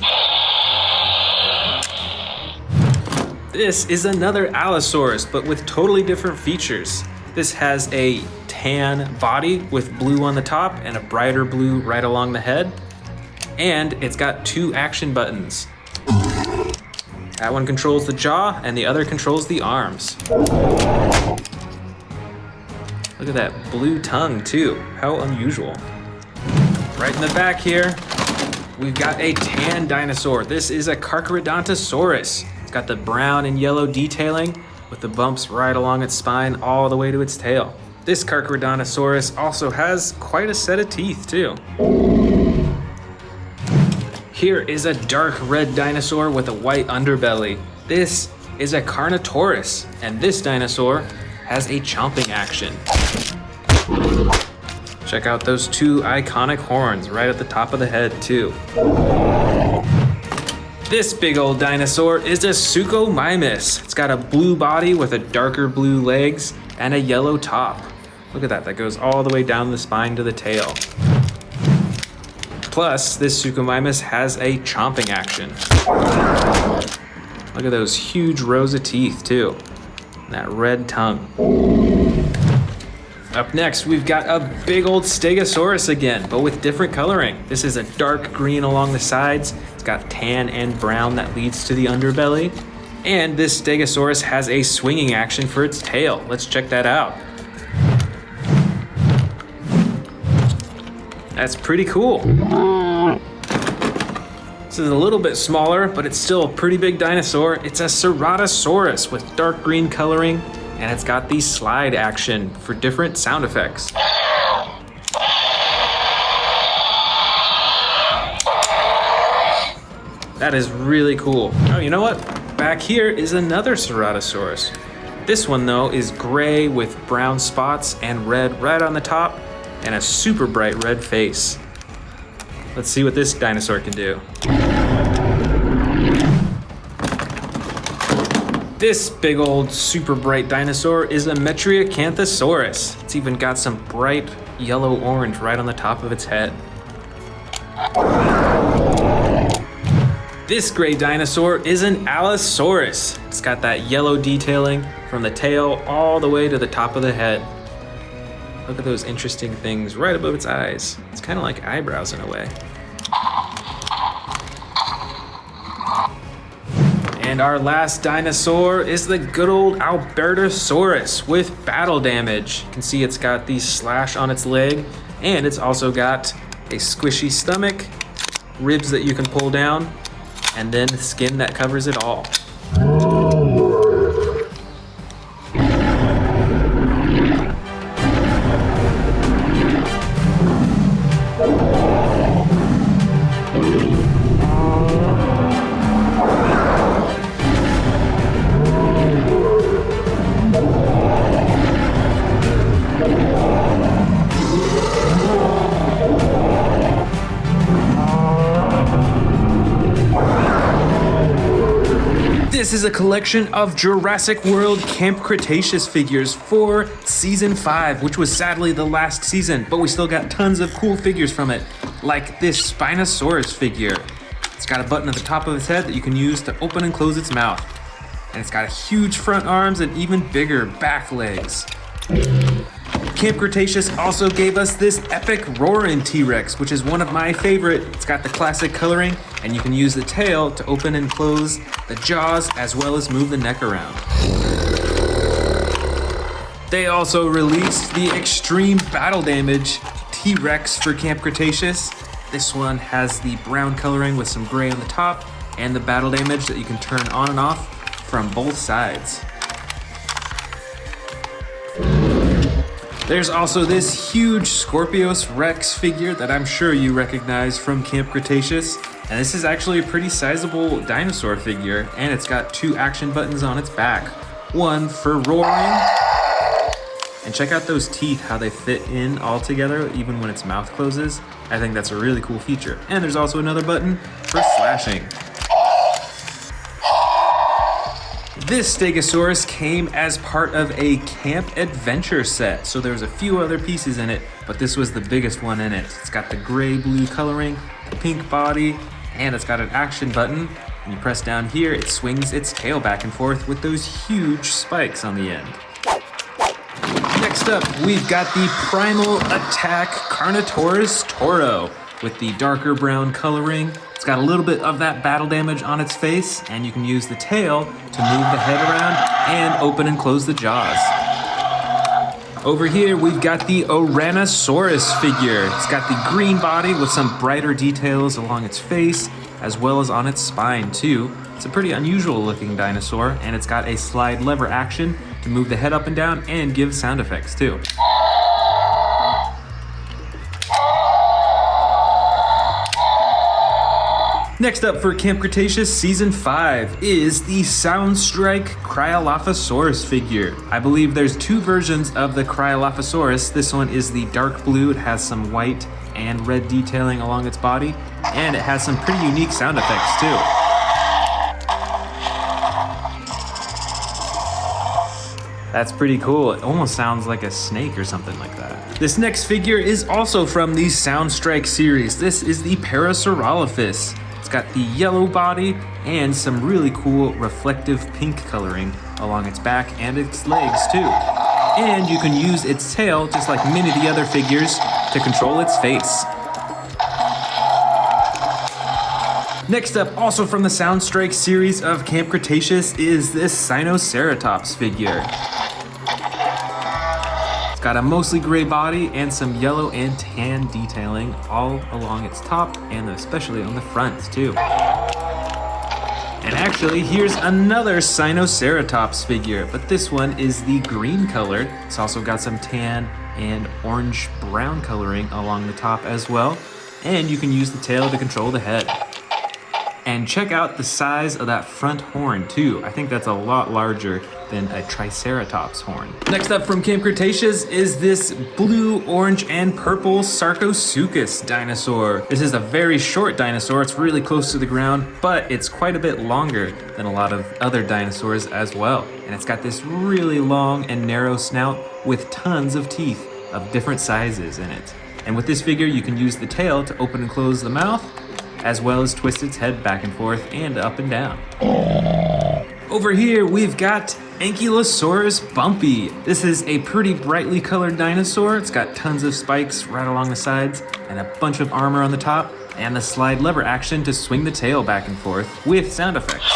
This is another Allosaurus, but with totally different features. This has a tan body with blue on the top and a brighter blue right along the head. And it's got two action buttons. That one controls the jaw and the other controls the arms. Look at that blue tongue too. How unusual. Right in the back here, we've got a tan dinosaur. This is a Carnotaurus. It's got the brown and yellow detailing with the bumps right along its spine all the way to its tail. This Carnotaurus also has quite a set of teeth too. Here is a dark red dinosaur with a white underbelly. This is a Carnotaurus, and this dinosaur has a chomping action. Check out those two iconic horns right at the top of the head too. This big old dinosaur is a Suchomimus. It's got a blue body with a darker blue legs and a yellow top. Look at that goes all the way down the spine to the tail. Plus, this Suchomimus has a chomping action. Look at those huge rows of teeth too. And that red tongue. Up next, we've got a big old Stegosaurus again, but with different coloring. This is a dark green along the sides. It's got tan and brown that leads to the underbelly. And this Stegosaurus has a swinging action for its tail. Let's check that out. That's pretty cool. This is a little bit smaller, but it's still a pretty big dinosaur. It's a Ceratosaurus with dark green coloring, and it's got the slide action for different sound effects. That is really cool. Oh, you know what? Back here is another Ceratosaurus. This one though is gray with brown spots and red right on the top and a super bright red face. Let's see what this dinosaur can do. This big old super bright dinosaur is a Metriacanthosaurus. It's even got some bright yellow-orange right on the top of its head. This gray dinosaur is an Allosaurus. It's got that yellow detailing from the tail all the way to the top of the head. Look at those interesting things right above its eyes. It's kind of like eyebrows in a way. And our last dinosaur is the good old Albertosaurus with battle damage. You can see it's got the slash on its leg, and it's also got a squishy stomach, ribs that you can pull down, and then skin that covers it all. This is a collection of Jurassic World Camp Cretaceous figures for Season 5, which was sadly the last season, but we still got tons of cool figures from it, like this Spinosaurus figure. It's got a button at the top of its head that you can use to open and close its mouth. And it's got huge front arms and even bigger back legs. Camp Cretaceous also gave us this epic roaring T-Rex, which is one of my favorite. It's got the classic coloring, and you can use the tail to open and close the jaws as well as move the neck around. They also released the extreme battle damage T-Rex for Camp Cretaceous. This one has the brown coloring with some gray on the top and the battle damage that you can turn on and off from both sides. There's also this huge Scorpios Rex figure that I'm sure you recognize from Camp Cretaceous. And this is actually a pretty sizable dinosaur figure, and it's got 2 action buttons on its back. One for roaring, and check out those teeth, how they fit in all together even when its mouth closes. I think that's a really cool feature. And there's also another button for slashing. This Stegosaurus came as part of a camp adventure set, so there's a few other pieces in it, but this was the biggest one in it. It's got the gray-blue coloring, the pink body, and it's got an action button. When you press down here, it swings its tail back and forth with those huge spikes on the end. Next up, we've got the Primal Attack Carnotaurus Toro with the darker brown coloring. It's got a little bit of that battle damage on its face, and you can use the tail to move the head around and open and close the jaws. Over here, we've got the Ouranosaurus figure. It's got the green body with some brighter details along its face, as well as on its spine too. It's a pretty unusual looking dinosaur, and it's got a slide lever action to move the head up and down and give sound effects too. Next up for Camp Cretaceous Season 5 is the Soundstrike Cryolophosaurus figure. I believe there's 2 versions of the Cryolophosaurus. This one is the dark blue. It has some white and red detailing along its body, and it has some pretty unique sound effects too. That's pretty cool. It almost sounds like a snake or something like that. This next figure is also from the Soundstrike series. This is the Parasaurolophus. It's got the yellow body and some really cool reflective pink coloring along its back and its legs too. And you can use its tail, just like many of the other figures, to control its face. Next up, also from the Soundstrike series of Camp Cretaceous, is this Sinoceratops figure. It's got a mostly gray body and some yellow and tan detailing all along its top and especially on the front too. And actually, here's another Sinoceratops figure, but this one is the green colored. It's also got some tan and orange-brown coloring along the top as well. And you can use the tail to control the head. And check out the size of that front horn too. I think that's a lot larger than a Triceratops horn. Next up from Camp Cretaceous is this blue, orange, and purple Sarcosuchus dinosaur. This is a very short dinosaur. It's really close to the ground, but it's quite a bit longer than a lot of other dinosaurs as well. And it's got this really long and narrow snout with tons of teeth of different sizes in it. And with this figure, you can use the tail to open and close the mouth, as well as twist its head back and forth and up and down. Over here, we've got Ankylosaurus Bumpy. This is a pretty brightly colored dinosaur. It's got tons of spikes right along the sides and a bunch of armor on the top, and the slide lever action to swing the tail back and forth with sound effects.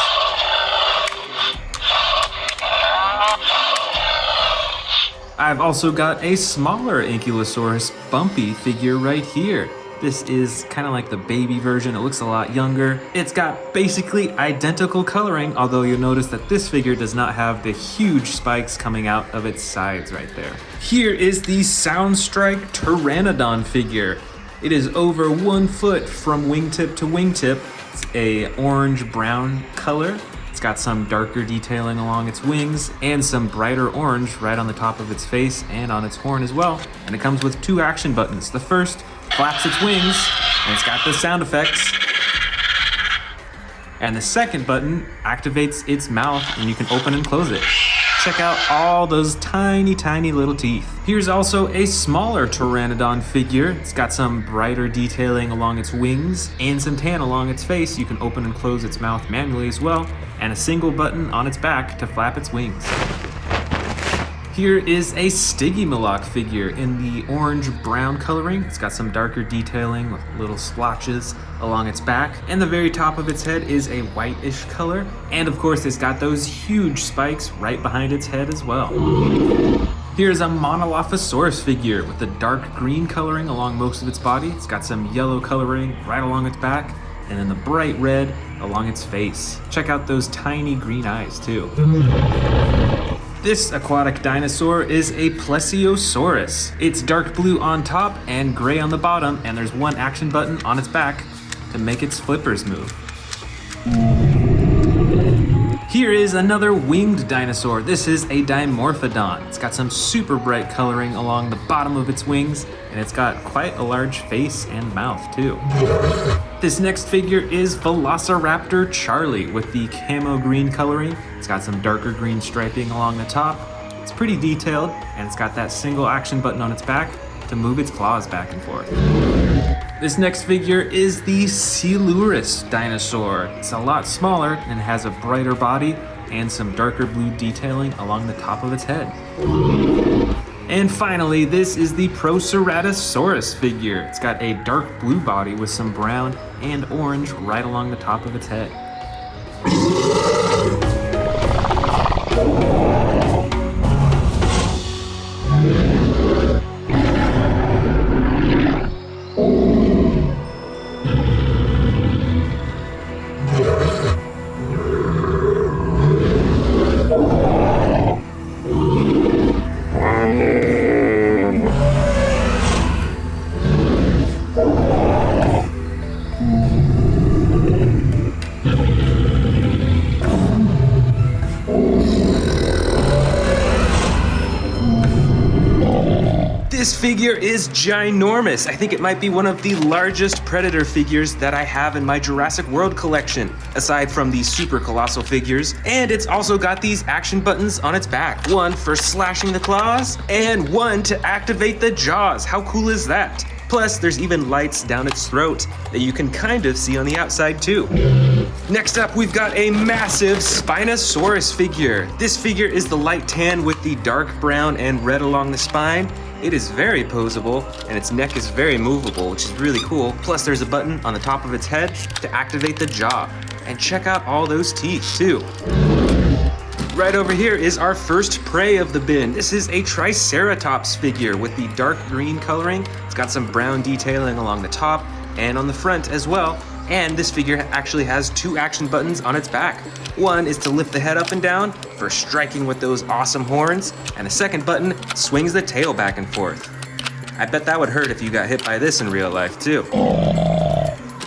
I've also got a smaller Ankylosaurus Bumpy figure right here. This is kind of like the baby version. It looks a lot younger. It's got basically identical coloring, although you'll notice that this figure does not have the huge spikes coming out of its sides right there. Here is the Soundstrike Pteranodon figure. It is over 1 foot from wingtip to wingtip. It's a orange-brown color. It's got some darker detailing along its wings and some brighter orange right on the top of its face and on its horn as well. And it comes with 2 action buttons. The first flaps its wings, and it's got the sound effects. And the second button activates its mouth, and you can open and close it. Check out all those tiny, tiny little teeth. Here's also a smaller Pteranodon figure. It's got some brighter detailing along its wings and some tan along its face. You can open and close its mouth manually as well, and a single button on its back to flap its wings. Here is a Stygimoloch figure in the orange-brown coloring. It's got some darker detailing with little splotches along its back, and the very top of its head is a whitish color. And of course, it's got those huge spikes right behind its head as well. Here's a Monolophosaurus figure with the dark green coloring along most of its body. It's got some yellow coloring right along its back, and then the bright red along its face. Check out those tiny green eyes too. This aquatic dinosaur is a Plesiosaurus. It's dark blue on top and gray on the bottom, and there's 1 action button on its back to make its flippers move. Here is another winged dinosaur. This is a Dimorphodon. It's got some super bright coloring along the bottom of its wings, and it's got quite a large face and mouth too. This next figure is Velociraptor Charlie with the camo green coloring. It's got some darker green striping along the top. It's pretty detailed, and it's got that single action button on its back to move its claws back and forth. This next figure is the Coelurus dinosaur. It's a lot smaller and has a brighter body and some darker blue detailing along the top of its head. And finally, this is the Proceratosaurus figure. It's got a dark blue body with some brown and orange right along the top of its head. This figure is ginormous. I think it might be one of the largest predator figures that I have in my Jurassic World collection, aside from these super colossal figures. And it's also got these action buttons on its back. 1 for slashing the claws, and 1 to activate the jaws. How cool is that? Plus, there's even lights down its throat that you can kind of see on the outside too. Next up, we've got a massive Spinosaurus figure. This figure is the light tan with the dark brown and red along the spine. It is very posable, and its neck is very movable, which is really cool. Plus, there's a button on the top of its head to activate the jaw. And check out all those teeth too. Right over here is our first prey of the bin. This is a Triceratops figure with the dark green coloring. It's got some brown detailing along the top and on the front as well. And this figure actually has 2 action buttons on its back. One is to lift the head up and down for striking with those awesome horns, and the second button swings the tail back and forth. I bet that would hurt if you got hit by this in real life too.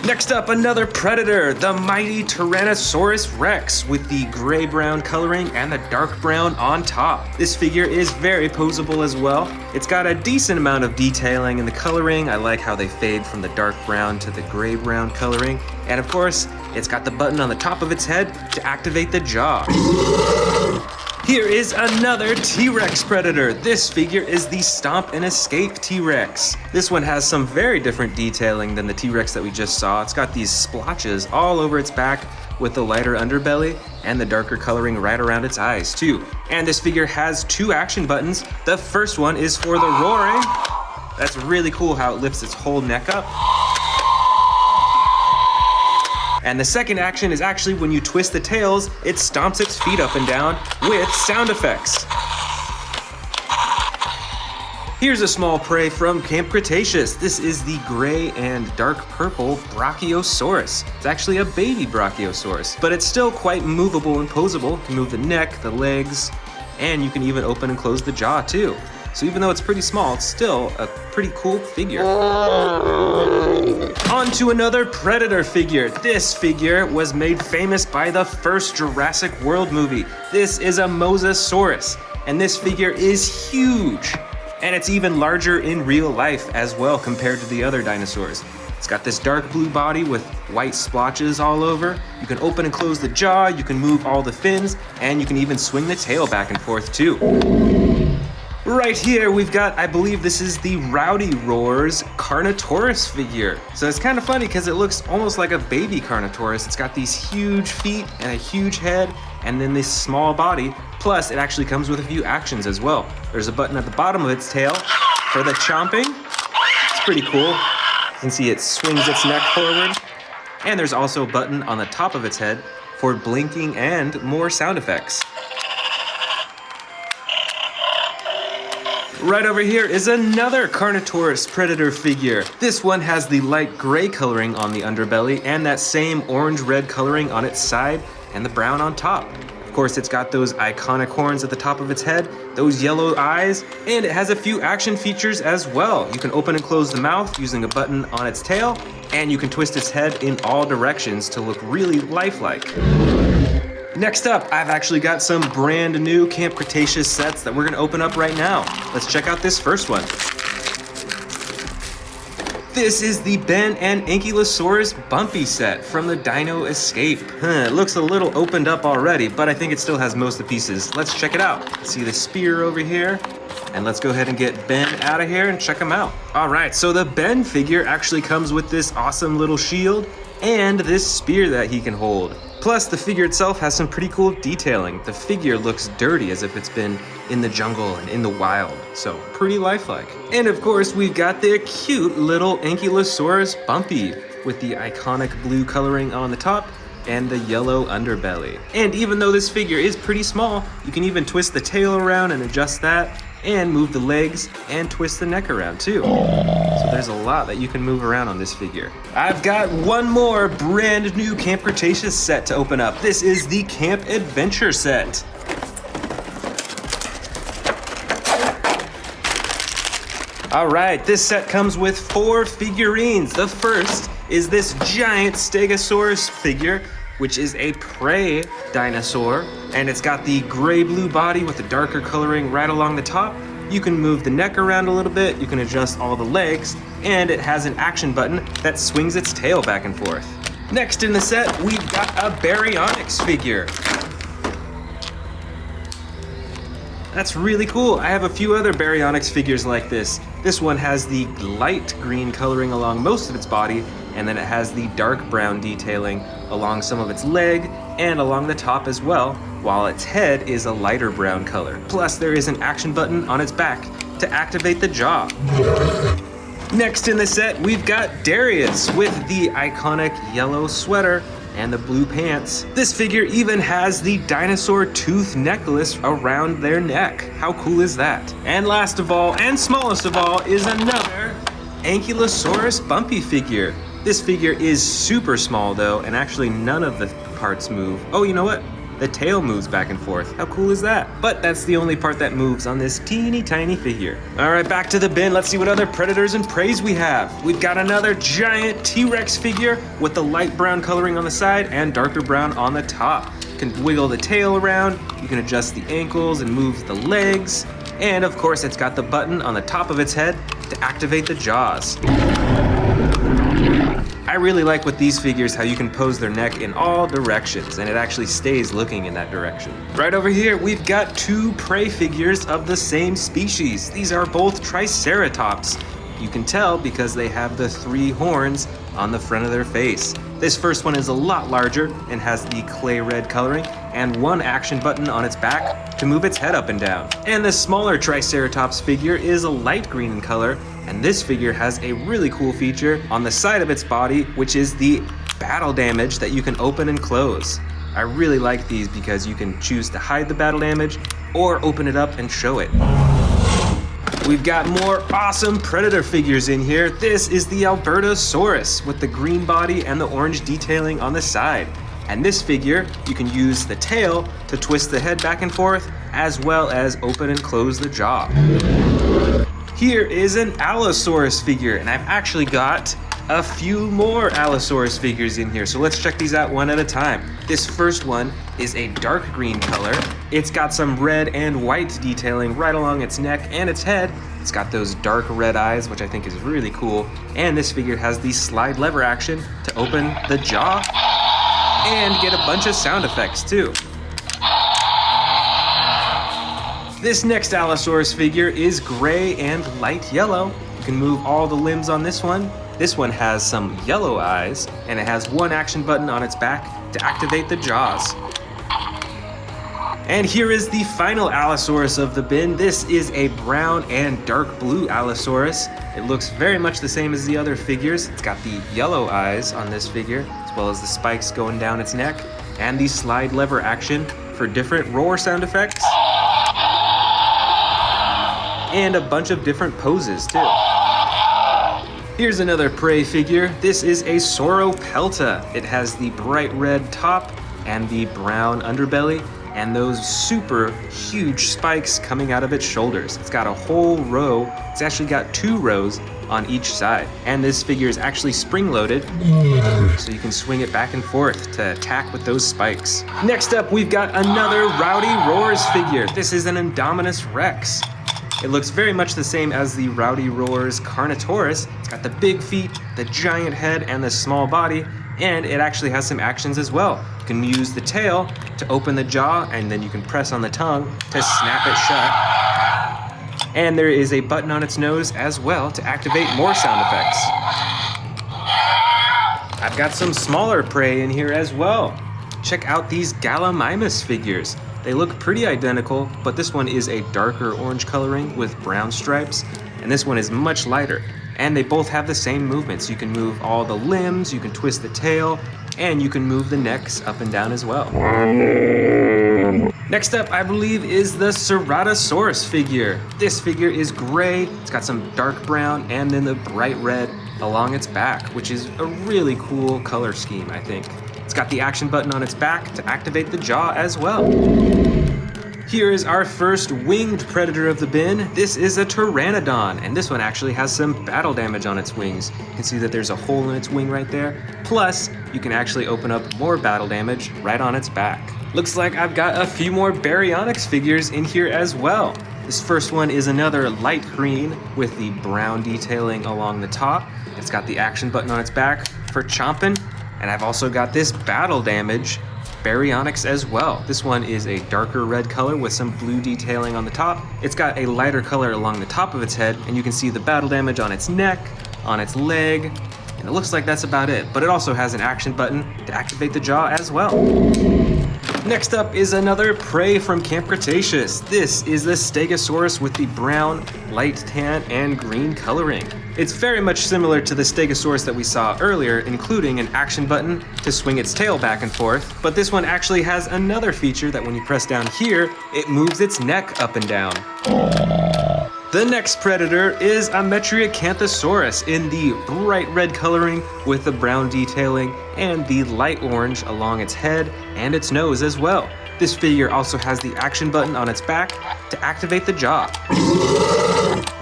Next up, another predator, the mighty Tyrannosaurus Rex with the gray-brown coloring and the dark brown on top. This figure is very posable as well. It's got a decent amount of detailing in the coloring. I like how they fade from the dark brown to the gray-brown coloring. And of course, it's got the button on the top of its head to activate the jaw. Here is another T-Rex predator. This figure is the Stomp and Escape T-Rex. This one has some very different detailing than the T-Rex that we just saw. It's got these splotches all over its back with the lighter underbelly and the darker coloring right around its eyes too. And this figure has 2 action buttons. The first one is for the roaring. That's really cool how it lifts its whole neck up. And the second action is actually when you twist the tails, it stomps its feet up and down with sound effects. Here's a small prey from Camp Cretaceous. This is the gray and dark purple Brachiosaurus. It's actually a baby Brachiosaurus, but it's still quite movable and posable. You can move the neck, the legs, and you can even open and close the jaw too. So even though it's pretty small, it's still a pretty cool figure. On to another predator figure. This figure was made famous by the first Jurassic World movie. This is a Mosasaurus, and this figure is huge. And it's even larger in real life as well compared to the other dinosaurs. It's got this dark blue body with white splotches all over. You can open and close the jaw, you can move all the fins, and you can even swing the tail back and forth too. Right here, we've got, I believe this is the Rowdy Roar's Carnotaurus figure. So it's kind of funny because it looks almost like a baby Carnotaurus. It's got these huge feet and a huge head and then this small body. Plus, it actually comes with a few actions as well. There's a button at the bottom of its tail for the chomping. It's pretty cool. You can see it swings its neck forward. And there's also a button on the top of its head for blinking and more sound effects. Right over here is another Carnotaurus predator figure. This one has the light gray coloring on the underbelly and that same orange-red coloring on its side and the brown on top. Of course, it's got those iconic horns at the top of its head, those yellow eyes, and it has a few action features as well. You can open and close the mouth using a button on its tail, and you can twist its head in all directions to look really lifelike. Next up, I've actually got some brand new Camp Cretaceous sets that we're gonna open up right now. Let's check out this first one. This is the Ben and Ankylosaurus Bumpy set from the Dino Escape. It looks a little opened up already, but I think it still has most of the pieces. Let's check it out. See the spear over here? And let's go ahead and get Ben out of here and check him out. All right, so the Ben figure actually comes with this awesome little shield and this spear that he can hold. Plus, the figure itself has some pretty cool detailing. The figure looks dirty as if it's been in the jungle and in the wild, so pretty lifelike. And of course, we've got the cute little Ankylosaurus Bumpy with the iconic blue coloring on the top and the yellow underbelly. And even though this figure is pretty small, you can even twist the tail around and adjust that, and move the legs and twist the neck around too. So there's a lot that you can move around on this figure. I've got one more brand new Camp Cretaceous set to open up. This is the Camp Adventure set. All right, this set comes with 4 figurines. The first is this giant Stegosaurus figure, which is a prey dinosaur, and it's got the gray-blue body with the darker coloring right along the top. You can move the neck around a little bit, you can adjust all the legs, and it has an action button that swings its tail back and forth. Next in the set, we've got a Baryonyx figure. That's really cool. I have a few other Baryonyx figures like this. This one has the light green coloring along most of its body, and then it has the dark brown detailing along some of its leg and along the top as well, while its head is a lighter brown color. Plus, there is an action button on its back to activate the jaw. Next in the set, we've got Darius with the iconic yellow sweater and the blue pants. This figure even has the dinosaur tooth necklace around their neck. How cool is that? And last of all, and smallest of all, is another Ankylosaurus bumpy figure. This figure is super small though, and actually none of the parts move. Oh, you know what? The tail moves back and forth. How cool is that? But that's the only part that moves on this teeny tiny figure. All right, back to the bin. Let's see what other predators and preys we have. We've got another giant T-Rex figure with the light brown coloring on the side and darker brown on the top. You can wiggle the tail around, you can adjust the ankles and move the legs, and of course it's got the button on the top of its head to activate the jaws. I really like with these figures how you can pose their neck in all directions and it actually stays looking in that direction. Right over here, we've got two prey figures of the same species. These are both Triceratops. You can tell because they have the 3 horns on the front of their face. This first one is a lot larger and has the clay red coloring and one action button on its back to move its head up and down. And the smaller Triceratops figure is a light green in color, and this figure has a really cool feature on the side of its body, which is the battle damage that you can open and close. I really like these because you can choose to hide the battle damage or open it up and show it. We've got more awesome predator figures in here. This is the Albertosaurus with the green body and the orange detailing on the side. And this figure, you can use the tail to twist the head back and forth, as well as open and close the jaw. Here is an Allosaurus figure, and I've actually got a few more Allosaurus figures in here, so let's check these out one at a time. This first one is a dark green color. It's got some red and white detailing right along its neck and its head. It's got those dark red eyes, which I think is really cool. And this figure has the slide lever action to open the jaw and get a bunch of sound effects too. This next Allosaurus figure is gray and light yellow. You can move all the limbs on this one. This one has some yellow eyes, and it has one action button on its back to activate the jaws. And here is the final Allosaurus of the bin. This is a brown and dark blue Allosaurus. It looks very much the same as the other figures. It's got the yellow eyes on this figure, as well as the spikes going down its neck, and the slide lever action for different roar sound effects, and a bunch of different poses too. Here's another prey figure. This is a Sauropelta. It has the bright red top and the brown underbelly and those super huge spikes coming out of its shoulders. It's got a whole row. It's actually got 2 rows on each side. And this figure is actually spring-loaded, so you can swing it back and forth to attack with those spikes. Next up, we've got another Rowdy Roars figure. This is an Indominus Rex. It looks very much the same as the Rowdy Roars Carnotaurus. It's got the big feet, the giant head, and the small body, and it actually has some actions as well. You can use the tail to open the jaw, and then you can press on the tongue to snap it shut. And there is a button on its nose as well to activate more sound effects. I've got some smaller prey in here as well. Check out these Gallimimus figures. They look pretty identical, but this one is a darker orange coloring with brown stripes, and this one is much lighter. And they both have the same movements. You can move all the limbs, you can twist the tail, and you can move the necks up and down as well. Next up, I believe, is the Ceratosaurus figure. This figure is gray, it's got some dark brown, and then the bright red along its back, which is a really cool color scheme, I think. It's got the action button on its back to activate the jaw as well. Here is our first winged predator of the bin. This is a Pteranodon, and this one actually has some battle damage on its wings. You can see that there's a hole in its wing right there. Plus, you can actually open up more battle damage right on its back. Looks like I've got a few more Baryonyx figures in here as well. This first one is another light green with the brown detailing along the top. It's got the action button on its back for chomping. And I've also got this battle damage Baryonyx as well. This one is a darker red color with some blue detailing on the top. It's got a lighter color along the top of its head, and you can see the battle damage on its neck, on its leg, and it looks like that's about it. But it also has an action button to activate the jaw as well. Next up is another prey from Camp Cretaceous. This is the Stegosaurus with the brown, light tan, and green coloring. It's very much similar to the Stegosaurus that we saw earlier, including an action button to swing its tail back and forth, but this one actually has another feature that when you press down here, it moves its neck up and down. The next predator is a Metriacanthosaurus in the bright red coloring with the brown detailing and the light orange along its head and its nose as well. This figure also has the action button on its back to activate the jaw.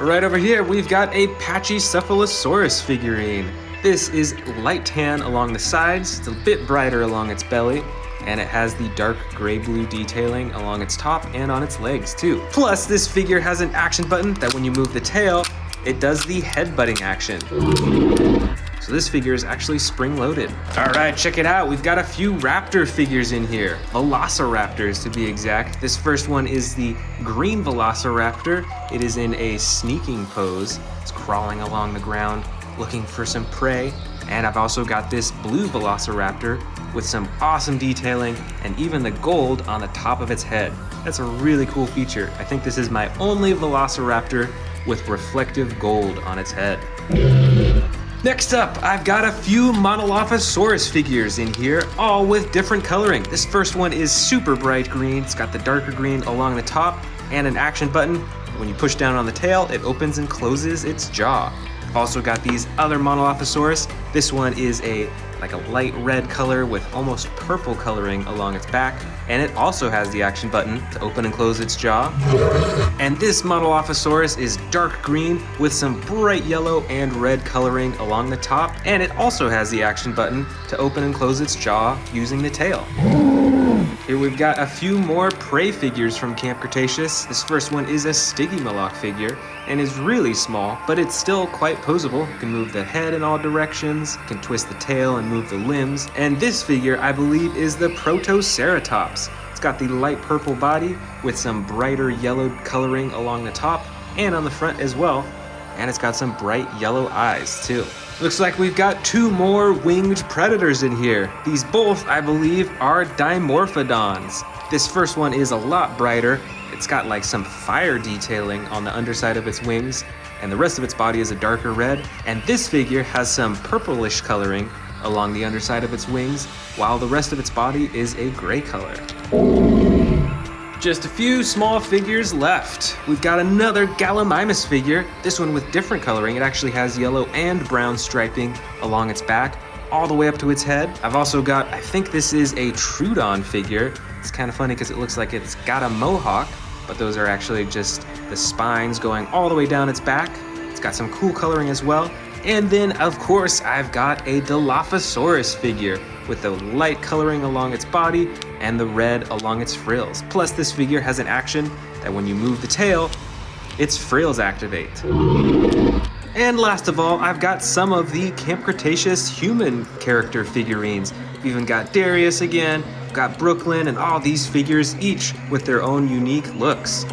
Right over here, we've got a Pachycephalosaurus figurine. This is light tan along the sides, it's a bit brighter along its belly, and it has the dark gray-blue detailing along its top and on its legs too. Plus, this figure has an action button that when you move the tail, it does the headbutting action. So this figure is actually spring-loaded. All right, check it out. We've got a few raptor figures in here. Velociraptors to be exact. This first one is the green Velociraptor. It is in a sneaking pose. It's crawling along the ground, looking for some prey. And I've also got this blue Velociraptor with some awesome detailing and even the gold on the top of its head. That's a really cool feature. I think this is my only Velociraptor with reflective gold on its head. Next up, I've got a few Monolophosaurus figures in here, all with different coloring. This first one is super bright green. It's got the darker green along the top and an action button. When you push down on the tail, it opens and closes its jaw. I've also got these other Monolophosaurus. This one is like a light red color with almost purple coloring along its back, and it also has the action button to open and close its jaw. And this Monolophosaurus is dark green with some bright yellow and red coloring along the top, and it also has the action button to open and close its jaw using the tail. Here we've got a few more prey figures from Camp Cretaceous. This first one is a Stygimoloch figure and is really small, but it's still quite poseable. You can move the head in all directions, you can twist the tail and move the limbs. And this figure, I believe, is the Protoceratops. It's got the light purple body with some brighter yellow coloring along the top and on the front as well. And it's got some bright yellow eyes too. Looks like we've got two more winged predators in here. These both, I believe, are Dimorphodons. This first one is a lot brighter. It's got like some fire detailing on the underside of its wings, and the rest of its body is a darker red. And this figure has some purplish coloring along the underside of its wings, while the rest of its body is a gray color. Just a few small figures left. We've got another Gallimimus figure, this one with different coloring. It actually has yellow and brown striping along its back, all the way up to its head. I've also got, I think this is a Troodon figure. It's kind of funny because it looks like it's got a mohawk, but those are actually just the spines going all the way down its back. It's got some cool coloring as well. And then, of course, I've got a Dilophosaurus figure with the light coloring along its body and the red along its frills. Plus, this figure has an action that when you move the tail, its frills activate. And last of all, I've got some of the Camp Cretaceous human character figurines. We've even got Darius again, we've got Brooklyn, and all these figures, each with their own unique looks.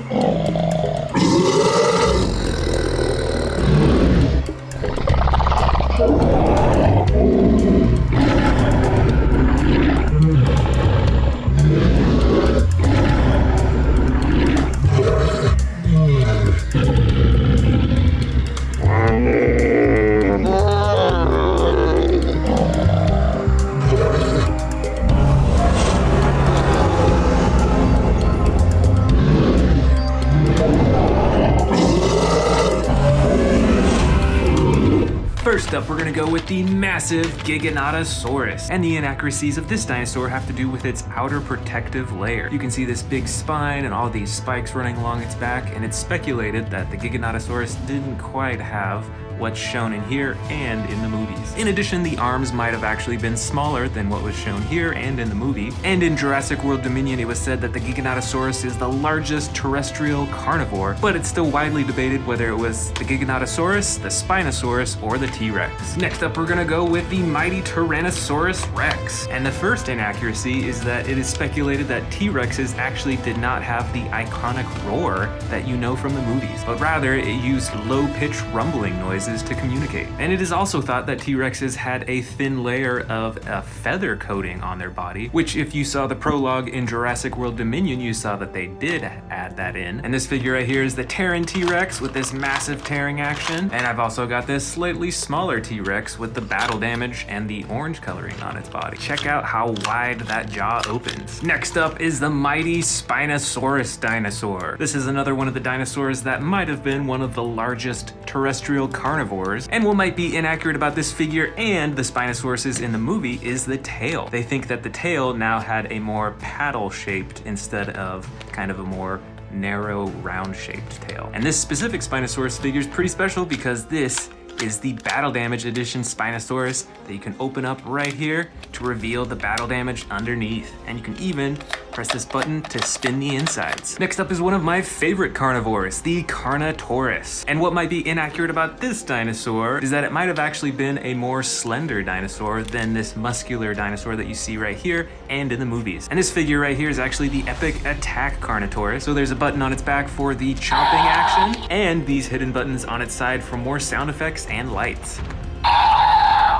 First up, we're gonna go with the massive Giganotosaurus. And the inaccuracies of this dinosaur have to do with its outer protective layer. You can see this big spine and all these spikes running along its back, and it's speculated that the Giganotosaurus didn't quite have what's shown in here and in the movies. In addition, the arms might have actually been smaller than what was shown here and in the movie. And in Jurassic World Dominion, it was said that the Giganotosaurus is the largest terrestrial carnivore, but it's still widely debated whether it was the Giganotosaurus, the Spinosaurus, or the T-Rex. T-Rex. Next up, we're gonna go with the mighty Tyrannosaurus Rex. And the first inaccuracy is that it is speculated that T-Rexes actually did not have the iconic roar that you know from the movies, but rather it used low-pitched rumbling noises to communicate. And it is also thought that T-Rexes had a thin layer of a feather coating on their body, which if you saw the prologue in Jurassic World Dominion, you saw that they did add that in. And this figure right here is the Terran T-Rex with this massive tearing action. And I've also got this slightly smaller T-Rex with the battle damage and the orange coloring on its body. Check out how wide that jaw opens. Next up is the mighty Spinosaurus dinosaur. This is another one of the dinosaurs that might have been one of the largest terrestrial carnivores. And what might be inaccurate about this figure and the Spinosauruses in the movie is the tail. They think that the tail now had a more paddle-shaped instead of kind of a more narrow, round-shaped tail. And this specific Spinosaurus figure is pretty special because this is the Battle Damage Edition Spinosaurus that you can open up right here to reveal the battle damage underneath. And you can even press this button to spin the insides. Next up is one of my favorite carnivores, the Carnotaurus. And what might be inaccurate about this dinosaur is that it might have actually been a more slender dinosaur than this muscular dinosaur that you see right here and in the movies. And this figure right here is actually the Epic Attack Carnotaurus. So there's a button on its back for the chomping action and these hidden buttons on its side for more sound effects and lights.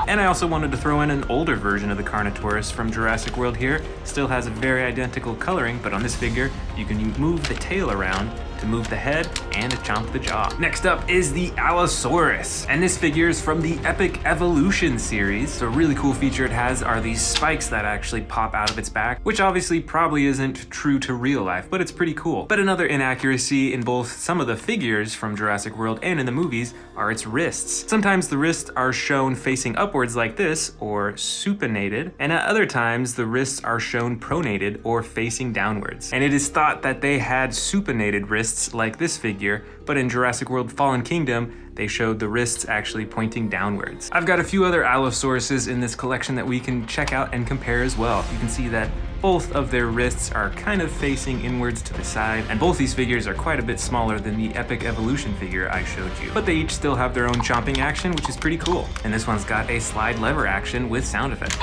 And I also wanted to throw in an older version of the Carnotaurus from Jurassic World here. Still has a very identical coloring, but on this figure, you can move the tail around to move the head and to chomp the jaw. Next up is the Allosaurus, and this figure is from the Epic Evolution series. So a really cool feature it has are these spikes that actually pop out of its back, which obviously probably isn't true to real life, but it's pretty cool. But another inaccuracy in both some of the figures from Jurassic World and in the movies are its wrists. Sometimes the wrists are shown facing upwards like this, or supinated, and at other times the wrists are shown pronated or facing downwards. And it is thought that they had supinated wrists like this figure, but in Jurassic World Fallen Kingdom, they showed the wrists actually pointing downwards. I've got a few other Allosauruses in this collection that we can check out and compare as well. You can see that both of their wrists are kind of facing inwards to the side, and both these figures are quite a bit smaller than the Epic Evolution figure I showed you. But they each still have their own chomping action, which is pretty cool. And this one's got a slide lever action with sound effects.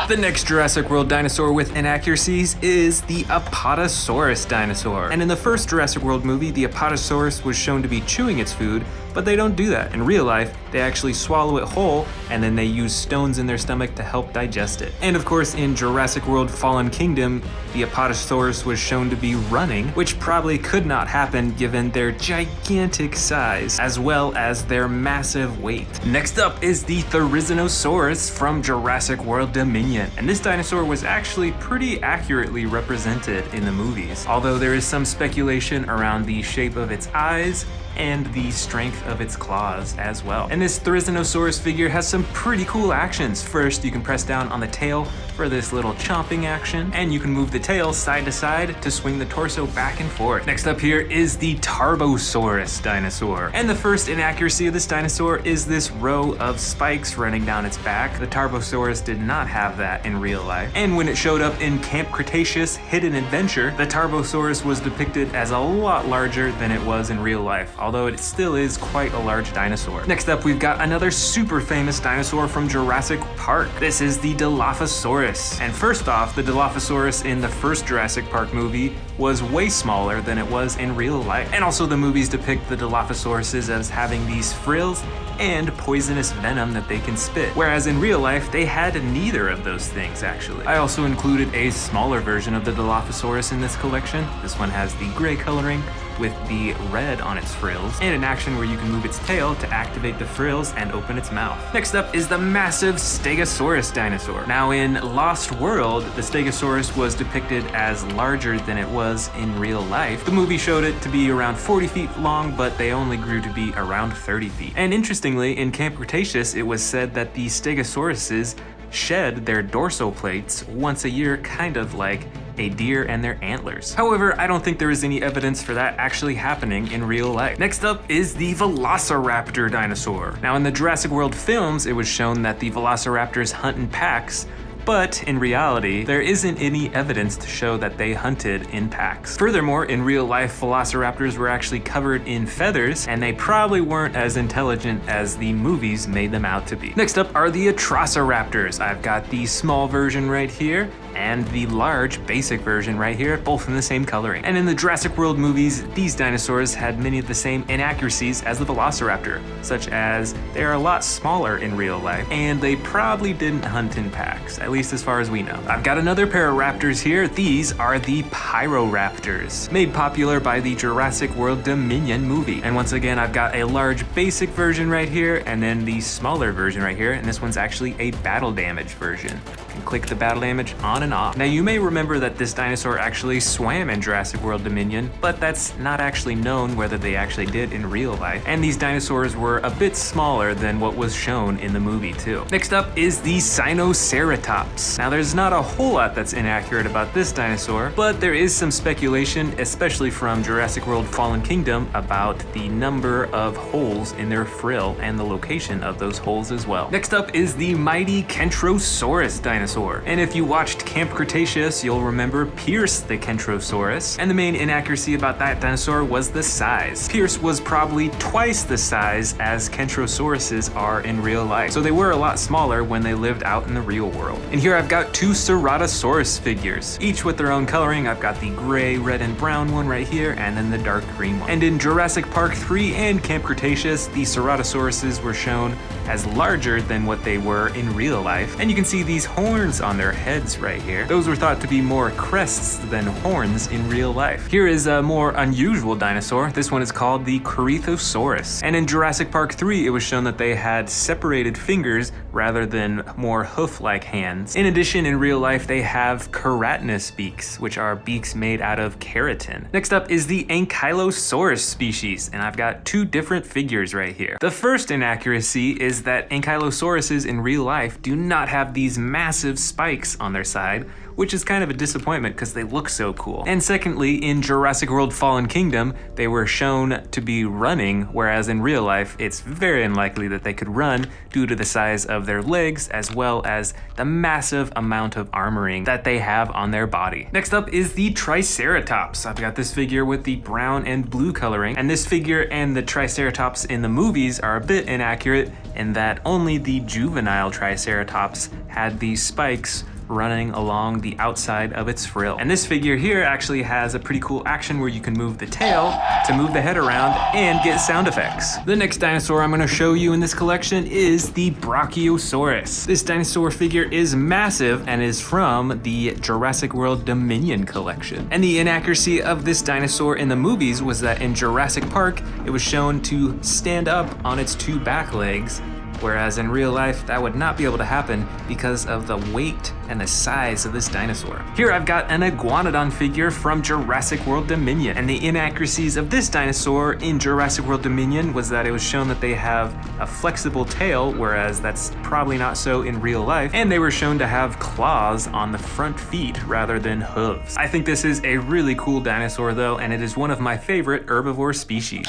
The next Jurassic World dinosaur with inaccuracies is the Apatosaurus dinosaur. And in the first Jurassic World movie, the Apatosaurus was shown to be chewing its food, but they don't do that. In real life, they actually swallow it whole, and then they use stones in their stomach to help digest it. And of course, in Jurassic World Fallen Kingdom, the Apatosaurus was shown to be running, which probably could not happen given their gigantic size, as well as their massive weight. Next up is the Therizinosaurus from Jurassic World Dominion. And this dinosaur was actually pretty accurately represented in the movies, although there is some speculation around the shape of its eyes and the strength of its claws as well. And this Therizinosaurus figure has some pretty cool actions. First, you can press down on the tail for this little chomping action, and you can move the tail side to side to swing the torso back and forth. Next up here is the Tarbosaurus dinosaur. And the first inaccuracy of this dinosaur is this row of spikes running down its back. The Tarbosaurus did not have that in real life. And when it showed up in Camp Cretaceous Hidden Adventure, the Tarbosaurus was depicted as a lot larger than it was in real life, although it still is quite a large dinosaur. Next up, we've got another super famous dinosaur from Jurassic Park. This is the Dilophosaurus. And first off, the Dilophosaurus in the first Jurassic Park movie was way smaller than it was in real life. And also the movies depict the Dilophosauruses as having these frills and poisonous venom that they can spit, whereas in real life they had neither of those things actually. I also included a smaller version of the Dilophosaurus in this collection. This one has the gray coloring with the red on its frills, and an action where you can move its tail to activate the frills and open its mouth. Next up is the massive Stegosaurus dinosaur. Now in Lost World, the Stegosaurus was depicted as larger than it was in real life. The movie showed it to be around 40 feet long, but they only grew to be around 30 feet. And interestingly, in Camp Cretaceous, it was said that the Stegosauruses shed their dorsal plates once a year, kind of like a deer and their antlers. However, I don't think there is any evidence for that actually happening in real life. Next up is the Velociraptor dinosaur. Now in the Jurassic World films, it was shown that the Velociraptors hunt in packs, but in reality, there isn't any evidence to show that they hunted in packs. Furthermore, in real life, velociraptors were actually covered in feathers, and they probably weren't as intelligent as the movies made them out to be. Next up are the Atrociraptors. I've got the small version right here and the large basic version right here, both in the same coloring. And in the Jurassic World movies, these dinosaurs had many of the same inaccuracies as the Velociraptor, such as they're a lot smaller in real life, and they probably didn't hunt in packs, at least as far as we know. I've got another pair of raptors here. These are the Pyroraptors, made popular by the Jurassic World Dominion movie. And once again, I've got a large basic version right here, and then the smaller version right here, and this one's actually a battle damage version. You can click the battle damage on and off. Now you may remember that this dinosaur actually swam in Jurassic World Dominion, but that's not actually known whether they actually did in real life. And these dinosaurs were a bit smaller than what was shown in the movie too. Next up is the Sinoceratops. Now there's not a whole lot that's inaccurate about this dinosaur, but there is some speculation, especially from Jurassic World Fallen Kingdom, about the number of holes in their frill and the location of those holes as well. Next up is the mighty Kentrosaurus dinosaur. And if you watched Camp Cretaceous, you'll remember Pierce the Kentrosaurus. And the main inaccuracy about that dinosaur was the size. Pierce was probably twice the size as Kentrosauruses are in real life. So they were a lot smaller when they lived out in the real world. And here I've got two Ceratosaurus figures, each with their own coloring. I've got the gray, red, and brown one right here, and then the dark green one. And in Jurassic Park 3 and Camp Cretaceous, the Ceratosauruses were shown as larger than what they were in real life. And you can see these horns on their heads right here. Those were thought to be more crests than horns in real life. Here is a more unusual dinosaur. This one is called the Cretaceous. And in Jurassic Park 3, it was shown that they had separated fingers rather than more hoof-like hands. In addition, in real life, they have keratinous beaks, which are beaks made out of keratin. Next up is the Ankylosaurus species, and I've got two different figures right here. The first inaccuracy is that Ankylosauruses in real life do not have these massive spikes on their side, which is kind of a disappointment because they look so cool. And secondly, in Jurassic World Fallen Kingdom, they were shown to be running, whereas in real life, it's very unlikely that they could run due to the size of their legs as well as the massive amount of armoring that they have on their body. Next up is the Triceratops. I've got this figure with the brown and blue coloring, and this figure and the Triceratops in the movies are a bit inaccurate in that only the juvenile Triceratops had these spikes running along the outside of its frill. And this figure here actually has a pretty cool action where you can move the tail to move the head around and get sound effects. The next dinosaur I'm going to show you in this collection is the Brachiosaurus. This dinosaur figure is massive and is from the Jurassic World Dominion collection. And the inaccuracy of this dinosaur in the movies was that in Jurassic Park, it was shown to stand up on its two back legs, whereas in real life, that would not be able to happen because of the weight and the size of this dinosaur. Here I've got an Iguanodon figure from Jurassic World Dominion, and the inaccuracies of this dinosaur in Jurassic World Dominion was that it was shown that they have a flexible tail, whereas that's probably not so in real life, and they were shown to have claws on the front feet rather than hooves. I think this is a really cool dinosaur though, and it is one of my favorite herbivore species.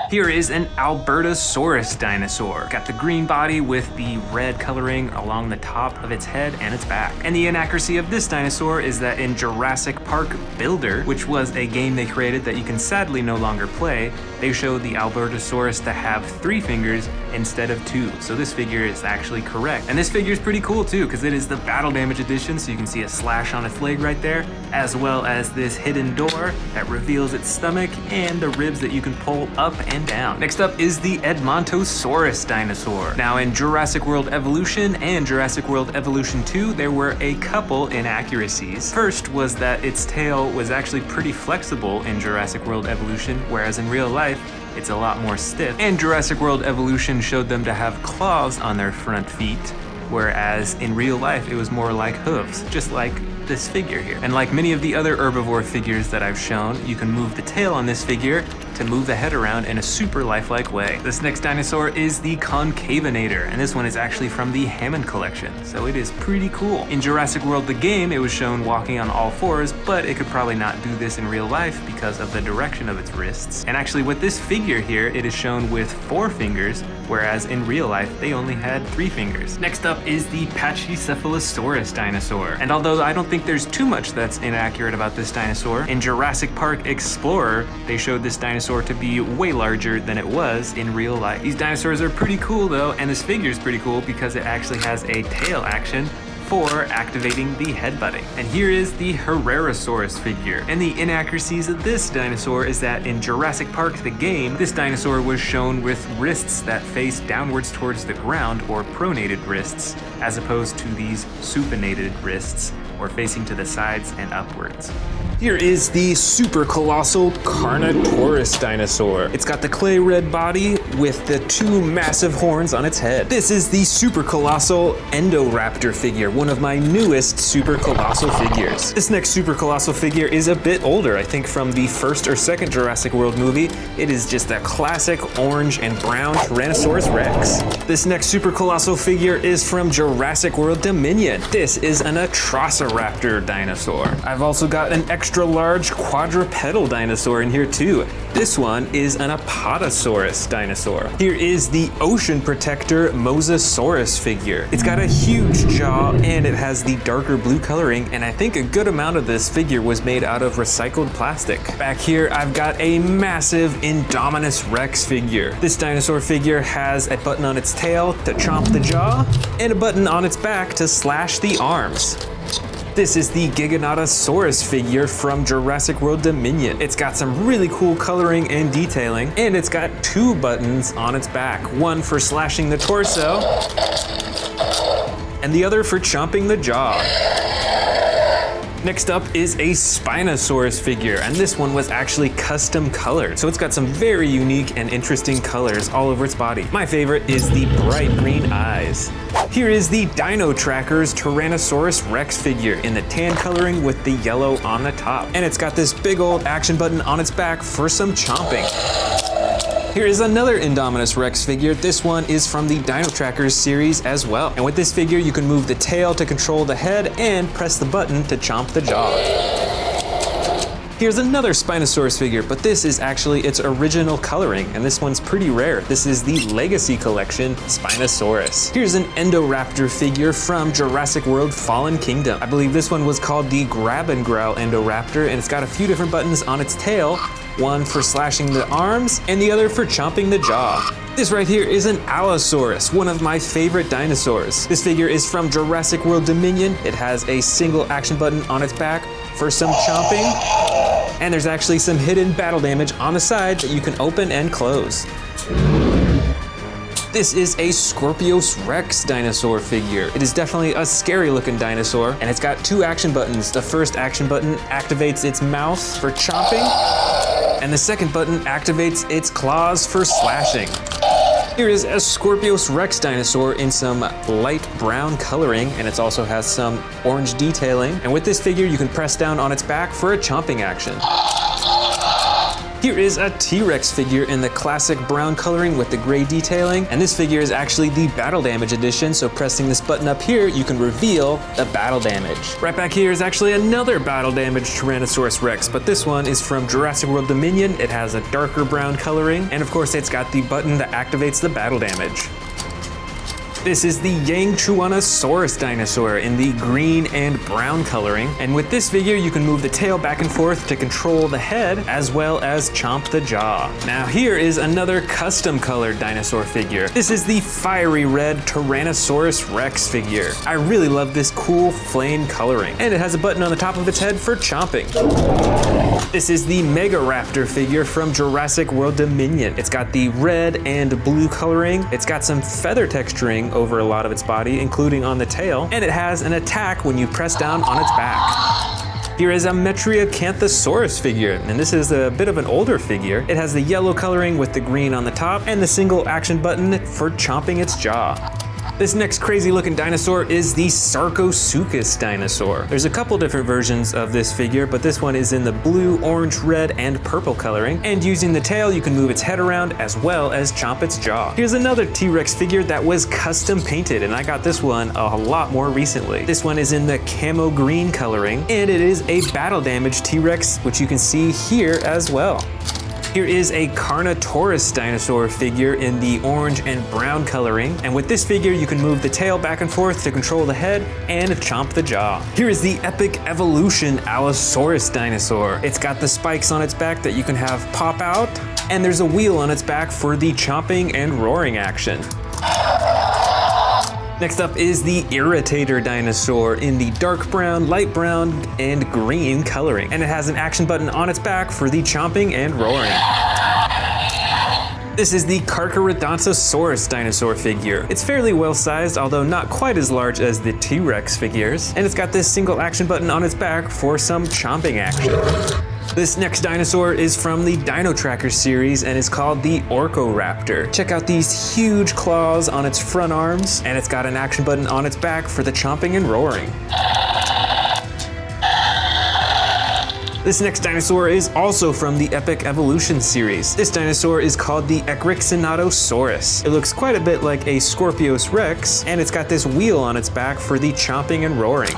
Here is an Albertosaurus dinosaur. Got the green body with the red coloring along the top of its head and its back. And the inaccuracy of this dinosaur is that in Jurassic Park Builder, which was a game they created that you can sadly no longer play, they showed the Albertosaurus to have 3 fingers instead of 2. So this figure is actually correct. And this figure is pretty cool too, because it is the battle damage edition, so you can see a slash on its leg right there, as well as this hidden door that reveals its stomach and the ribs that you can pull up and down. Next up is the Edmontosaurus dinosaur. Now in Jurassic World Evolution and Jurassic World Evolution 2, there were a couple inaccuracies. First was that its tail was actually pretty flexible in Jurassic World Evolution, whereas in real life, it's a lot more stiff. And Jurassic World Evolution showed them to have claws on their front feet, whereas in real life, it was more like hooves, just like this figure here. And like many of the other herbivore figures that I've shown, you can move the tail on this figure to move the head around in a super lifelike way. This next dinosaur is the Concavinator, and this one is actually from the Hammond collection, so it is pretty cool. In Jurassic World the game, it was shown walking on all fours, but it could probably not do this in real life because of the direction of its wrists. And actually with this figure here, it is shown with 4 fingers, whereas in real life they only had 3 fingers. Next up is the Pachycephalosaurus dinosaur. And although I don't think there's too much that's inaccurate about this dinosaur, in Jurassic Park Explorer, they showed this dinosaur to be way larger than it was in real life. These dinosaurs are pretty cool though, and this figure is pretty cool because it actually has a tail action for activating the headbutting. And here is the Herrerasaurus figure. And the inaccuracies of this dinosaur is that in Jurassic Park the game, this dinosaur was shown with wrists that face downwards towards the ground, or pronated wrists, as opposed to these supinated wrists, or facing to the sides and upwards. Here is the super colossal Carnotaurus dinosaur. It's got the clay red body with the 2 massive horns on its head. This is the super colossal Indoraptor figure, one of my newest super colossal figures. This next super colossal figure is a bit older, I think from the first or second Jurassic World movie. It is just a classic orange and brown Tyrannosaurus Rex. This next super colossal figure is from Jurassic World Dominion. This is an Atrociraptor dinosaur. I've also got an extra large quadrupedal dinosaur in here too. This one is an Apatosaurus dinosaur. Here is the ocean protector Mosasaurus figure. It's got a huge jaw and it has the darker blue coloring, and I think a good amount of this figure was made out of recycled plastic. Back here I've got a massive Indominus Rex figure. This dinosaur figure has a button on its tail to chomp the jaw and a button on its back to slash the arms. This is the Giganotosaurus figure from Jurassic World Dominion. It's got some really cool coloring and detailing, and it's got 2 buttons on its back. One for slashing the torso, and the other for chomping the jaw. Next up is a Spinosaurus figure, and this one was actually custom colored. So it's got some very unique and interesting colors all over its body. My favorite is the bright green eyes. Here is the Dino Trackers Tyrannosaurus Rex figure in the tan coloring with the yellow on the top. And it's got this big old action button on its back for some chomping. Here is another Indominus Rex figure. This one is from the Dino Trackers series as well. And with this figure, you can move the tail to control the head and press the button to chomp the jaw. Here's another Spinosaurus figure, but this is actually its original coloring, and this one's pretty rare. This is the Legacy Collection Spinosaurus. Here's an Indoraptor figure from Jurassic World Fallen Kingdom. I believe this one was called the Grab and Growl Indoraptor, and it's got a few different buttons on its tail, one for slashing the arms, and the other for chomping the jaw. This right here is an Allosaurus, one of my favorite dinosaurs. This figure is from Jurassic World Dominion. It has a single action button on its back for some chomping, and there's actually some hidden battle damage on the side that you can open and close. This is a Scorpios Rex dinosaur figure. It is definitely a scary looking dinosaur, and it's got 2 action buttons. The first action button activates its mouth for chomping, and the second button activates its claws for slashing. Here is a Scorpios Rex dinosaur in some light brown coloring, and it also has some orange detailing. And with this figure, you can press down on its back for a chomping action. Here is a T-Rex figure in the classic brown coloring with the gray detailing, and this figure is actually the battle damage edition, so pressing this button up here, you can reveal the battle damage. Right back here is actually another battle damage Tyrannosaurus Rex, but this one is from Jurassic World Dominion. It has a darker brown coloring, and of course it's got the button that activates the battle damage. This is the Yangchuanosaurus dinosaur in the green and brown coloring. And with this figure, you can move the tail back and forth to control the head as well as chomp the jaw. Now here is another custom colored dinosaur figure. This is the fiery red Tyrannosaurus Rex figure. I really love this cool flame coloring. And it has a button on the top of its head for chomping. This is the Megaraptor figure from Jurassic World Dominion. It's got the red and blue coloring. It's got some feather texturing over a lot of its body, including on the tail, and it has an attack when you press down on its back. Here is a Metriacanthosaurus figure, and this is a bit of an older figure. It has the yellow coloring with the green on the top and the single action button for chomping its jaw. This next crazy looking dinosaur is the Sarcosuchus dinosaur. There's a couple different versions of this figure, but this one is in the blue, orange, red, and purple coloring. And using the tail, you can move its head around as well as chomp its jaw. Here's another T-Rex figure that was custom painted, and I got this one a lot more recently. This one is in the camo green coloring, and it is a battle damaged T-Rex, which you can see here as well. Here is a Carnotaurus dinosaur figure in the orange and brown coloring. And with this figure, you can move the tail back and forth to control the head and chomp the jaw. Here is the epic evolution Allosaurus dinosaur. It's got the spikes on its back that you can have pop out, and there's a wheel on its back for the chomping and roaring action. Next up is the Irritator dinosaur in the dark brown, light brown, and green coloring. And it has an action button on its back for the chomping and roaring. This is the Carnotaurus dinosaur figure. It's fairly well sized, although not quite as large as the T-Rex figures. And it's got this single action button on its back for some chomping action. This next dinosaur is from the Dino Tracker series and is called the Ouranosaurus. Check out these huge claws on its front arms, and it's got an action button on its back for the chomping and roaring. This next dinosaur is also from the Epic Evolution series. This dinosaur is called the Ecryxinosaurus. It looks quite a bit like a Scorpios Rex, and it's got this wheel on its back for the chomping and roaring.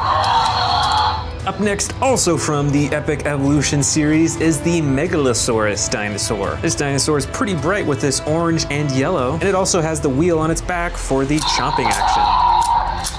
Up next, also from the Epic Evolution series, is the Megalosaurus dinosaur. This dinosaur is pretty bright with this orange and yellow, and it also has the wheel on its back for the chomping action.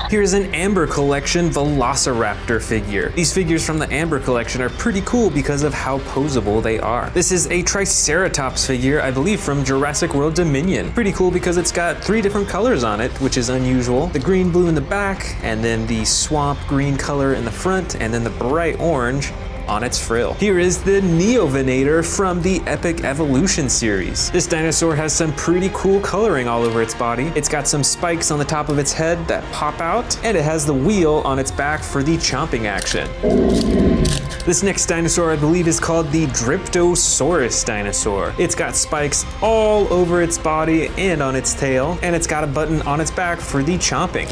Here's an Amber Collection Velociraptor figure. These figures from the Amber Collection are pretty cool because of how posable they are. This is a Triceratops figure, I believe from Jurassic World Dominion. Pretty cool because it's got 3 different colors on it, which is unusual. The green, blue in the back, and then the swamp green color in the front, and then the bright orange on its frill. Here is the Neovenator from the Epic Evolution series. This dinosaur has some pretty cool coloring all over its body. It's got some spikes on the top of its head that pop out, and it has the wheel on its back for the chomping action. This next dinosaur, I believe, is called the Dryptosaurus dinosaur. It's got spikes all over its body and on its tail, and it's got a button on its back for the chomping.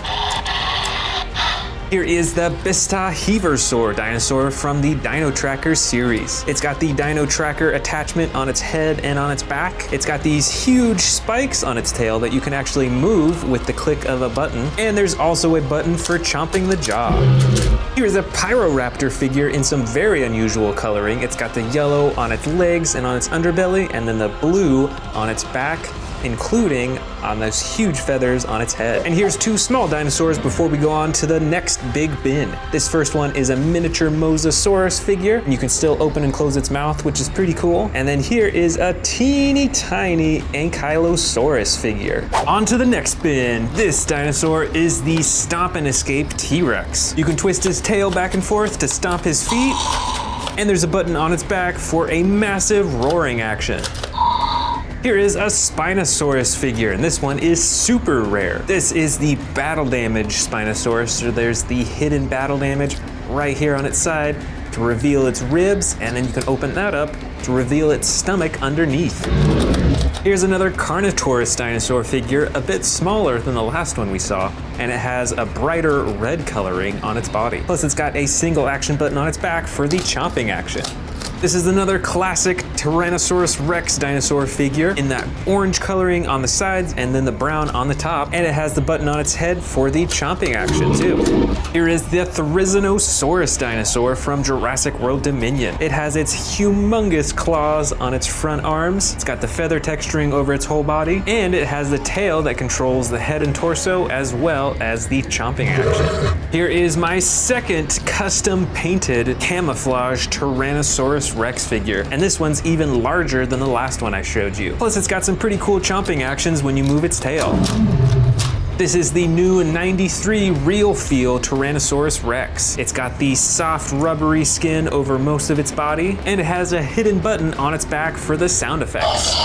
Here is the Bistaheverosaur dinosaur from the Dino Tracker series. It's got the Dino Tracker attachment on its head and on its back. It's got these huge spikes on its tail that you can actually move with the click of a button. And there's also a button for chomping the jaw. Here's a Pyroraptor figure in some very unusual coloring. It's got the yellow on its legs and on its underbelly, and then the blue on its back, including on those huge feathers on its head. And here's 2 small dinosaurs before we go on to the next big bin. This first one is a miniature Mosasaurus figure, and you can still open and close its mouth, which is pretty cool. And then here is a teeny tiny Ankylosaurus figure. On to the next bin. This dinosaur is the Stomp and Escape T-Rex. You can twist his tail back and forth to stomp his feet, and there's a button on its back for a massive roaring action. Here is a Spinosaurus figure, and this one is super rare. This is the battle damage Spinosaurus, so there's the hidden battle damage right here on its side to reveal its ribs, and then you can open that up to reveal its stomach underneath. Here's another Carnotaurus dinosaur figure, a bit smaller than the last one we saw, and it has a brighter red coloring on its body. Plus it's got a single action button on its back for the chomping action. This is another classic Tyrannosaurus Rex dinosaur figure in that orange coloring on the sides and then the brown on the top, and it has the button on its head for the chomping action too. Here is the Therizinosaurus dinosaur from Jurassic World Dominion. It has its humongous claws on its front arms, it's got the feather texturing over its whole body, and it has the tail that controls the head and torso as well as the chomping action. Here is my second custom painted camouflage Tyrannosaurus Rex figure, and this one's even larger than the last one I showed you. Plus it's got some pretty cool chomping actions when you move its tail. This is the new 93 Real Feel Tyrannosaurus Rex. It's got the soft rubbery skin over most of its body, and it has a hidden button on its back for the sound effects.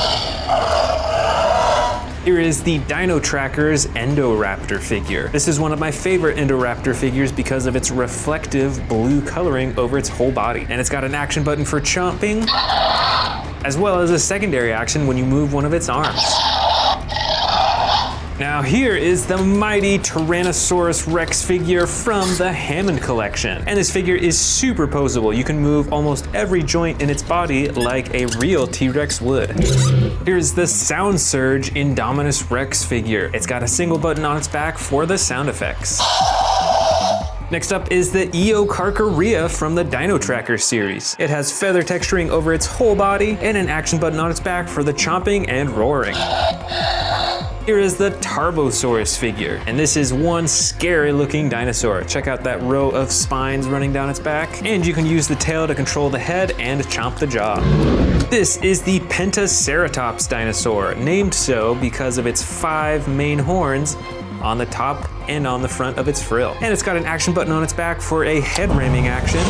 Here is the Dino Tracker's Endoraptor figure. This is one of my favorite Endoraptor figures because of its reflective blue coloring over its whole body. And it's got an action button for chomping, as well as a secondary action when you move one of its arms. Now here is the mighty Tyrannosaurus Rex figure from the Hammond collection. And this figure is super posable. You can move almost every joint in its body like a real T-Rex would. Here's the Sound Surge Indominus Rex figure. It's got a single button on its back for the sound effects. Next up is the Eocarcharia from the Dino Tracker series. It has feather texturing over its whole body and an action button on its back for the chomping and roaring. Here is the Tarbosaurus figure, and this is one scary looking dinosaur. Check out that row of spines running down its back, and you can use the tail to control the head and chomp the jaw. This is the Parasaurolophus dinosaur, named so because of its 5 main horns on the top and on the front of its frill. And it's got an action button on its back for a head ramming action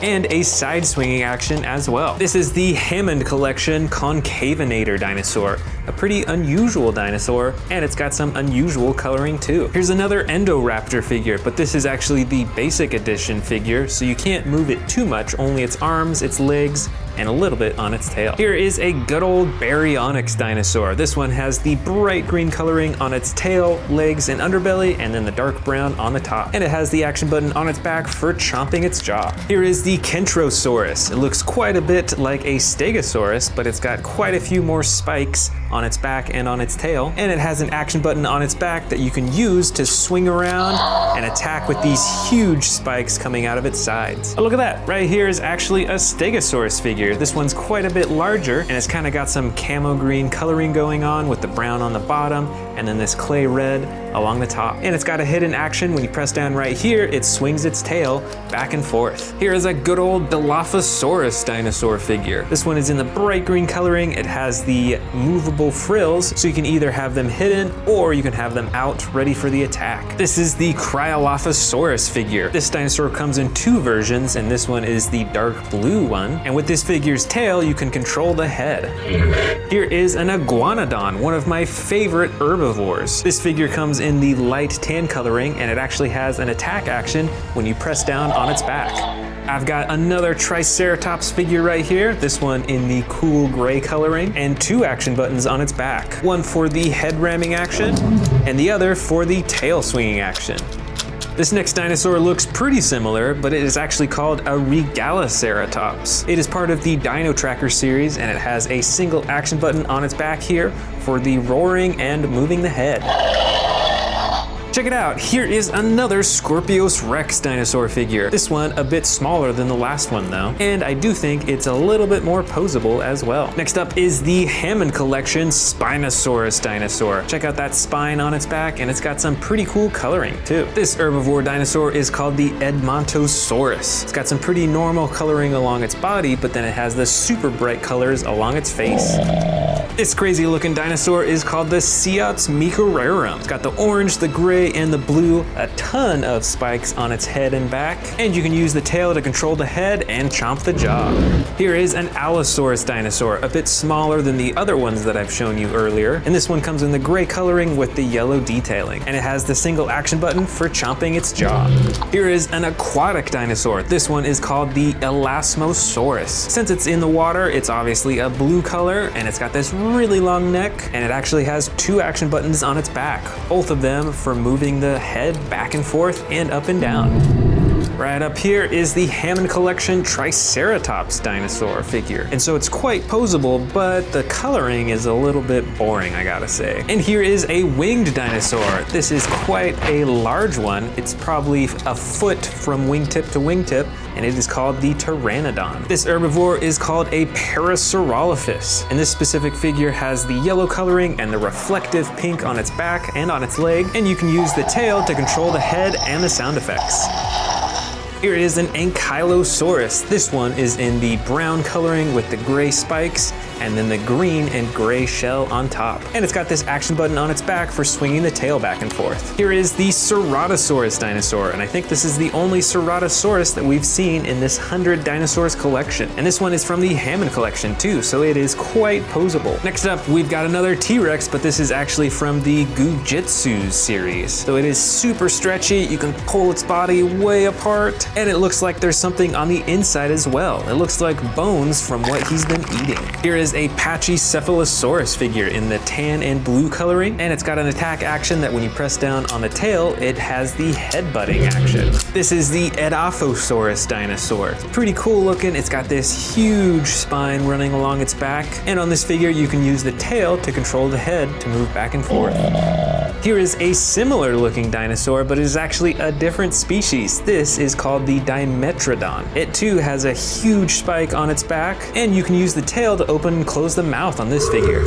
and a side swinging action as well. This is the Hammond collection Concavinator dinosaur, a pretty unusual dinosaur, and it's got some unusual coloring too. Here's another Endoraptor figure, but this is actually the basic edition figure, so you can't move it too much, only its arms, its legs, and a little bit on its tail. Here is a good old Baryonyx dinosaur. This one has the bright green coloring on its tail, legs, and underbelly, and then the dark brown on the top. And it has the action button on its back for chomping its jaw. Here is the Kentrosaurus. It looks quite a bit like a Stegosaurus, but it's got quite a few more spikes on its back and on its tail. And it has an action button on its back that you can use to swing around and attack with these huge spikes coming out of its sides. Oh, look at that. Right here is actually a Stegosaurus figure. This one's quite a bit larger, and it's kind of got some camo green coloring going on with the brown on the bottom and then this clay red along the top. And it's got a hidden action. When you press down right here, it swings its tail back and forth. Here is a good old Dilophosaurus dinosaur figure. This one is in the bright green coloring. It has the movable frills, so you can either have them hidden or you can have them out ready for the attack. This is the Cryolophosaurus figure. This dinosaur comes in 2 versions, and this one is the dark blue one. And with this figure's tail, you can control the head. Here is an Iguanodon, one of my favorite herbivores. This figure comes in the light tan coloring, and it actually has an attack action when you press down on its back. I've got another Triceratops figure right here, this one in the cool gray coloring, and 2 action buttons on its back. One for the head ramming action, and the other for the tail swinging action. This next dinosaur looks pretty similar, but it is actually called a Regaloceratops. It is part of the Dino Tracker series, and it has a single action button on its back here for the roaring and moving the head. Check it out, here is another Scorpios Rex dinosaur figure. This one a bit smaller than the last one though, and I do think it's a little bit more posable as well. Next up is the Hammond collection Spinosaurus dinosaur. Check out that spine on its back, and it's got some pretty cool coloring too. This herbivore dinosaur is called the Edmontosaurus. It's got some pretty normal coloring along its body, but then it has the super bright colors along its face. This crazy looking dinosaur is called the Ceops Microrarum. It's got the orange, the gray, and the blue, a ton of spikes on its head and back, and you can use the tail to control the head and chomp the jaw. Here is an Allosaurus dinosaur, a bit smaller than the other ones that I've shown you earlier, and this one comes in the gray coloring with the yellow detailing, and it has the single action button for chomping its jaw. Here is an aquatic dinosaur. This one is called the Elasmosaurus. Since it's in the water, it's obviously a blue color, and it's got this really long neck, and it actually has 2 action buttons on its back, both of them for moving the head back and forth and up and down. Right up here is the Hammond collection Triceratops dinosaur figure. And so it's quite posable, but the coloring is a little bit boring, I gotta say. And here is a winged dinosaur. This is quite a large one. It's probably a foot from wingtip to wingtip, and it is called the Pteranodon. This herbivore is called a Parasaurolophus, and this specific figure has the yellow coloring and the reflective pink on its back and on its leg, and you can use the tail to control the head and the sound effects. Here is an Ankylosaurus. This one is in the brown coloring with the gray spikes and then the green and gray shell on top. And it's got this action button on its back for swinging the tail back and forth. Here is the Ceratosaurus dinosaur, and I think this is the only Ceratosaurus that we've seen in this 100 dinosaurs collection. And this one is from the Hammond collection too, so it is quite posable. Next up, we've got another T-Rex, but this is actually from the Gujitsus series. So it is super stretchy, you can pull its body way apart, and it looks like there's something on the inside as well. It looks like bones from what he's been eating. Here is is a patchy Cephalosaurus figure in the tan and blue coloring, and it's got an attack action that when you press down on the tail, it has the headbutting action. This is the Edaphosaurus dinosaur. It's pretty cool looking. It's got this huge spine running along its back, and on this figure you can use the tail to control the head to move back and forth. Here is a similar looking dinosaur, but it is actually a different species. This is called the Dimetrodon. It too has a huge spike on its back, and you can use the tail to open and close the mouth on this figure.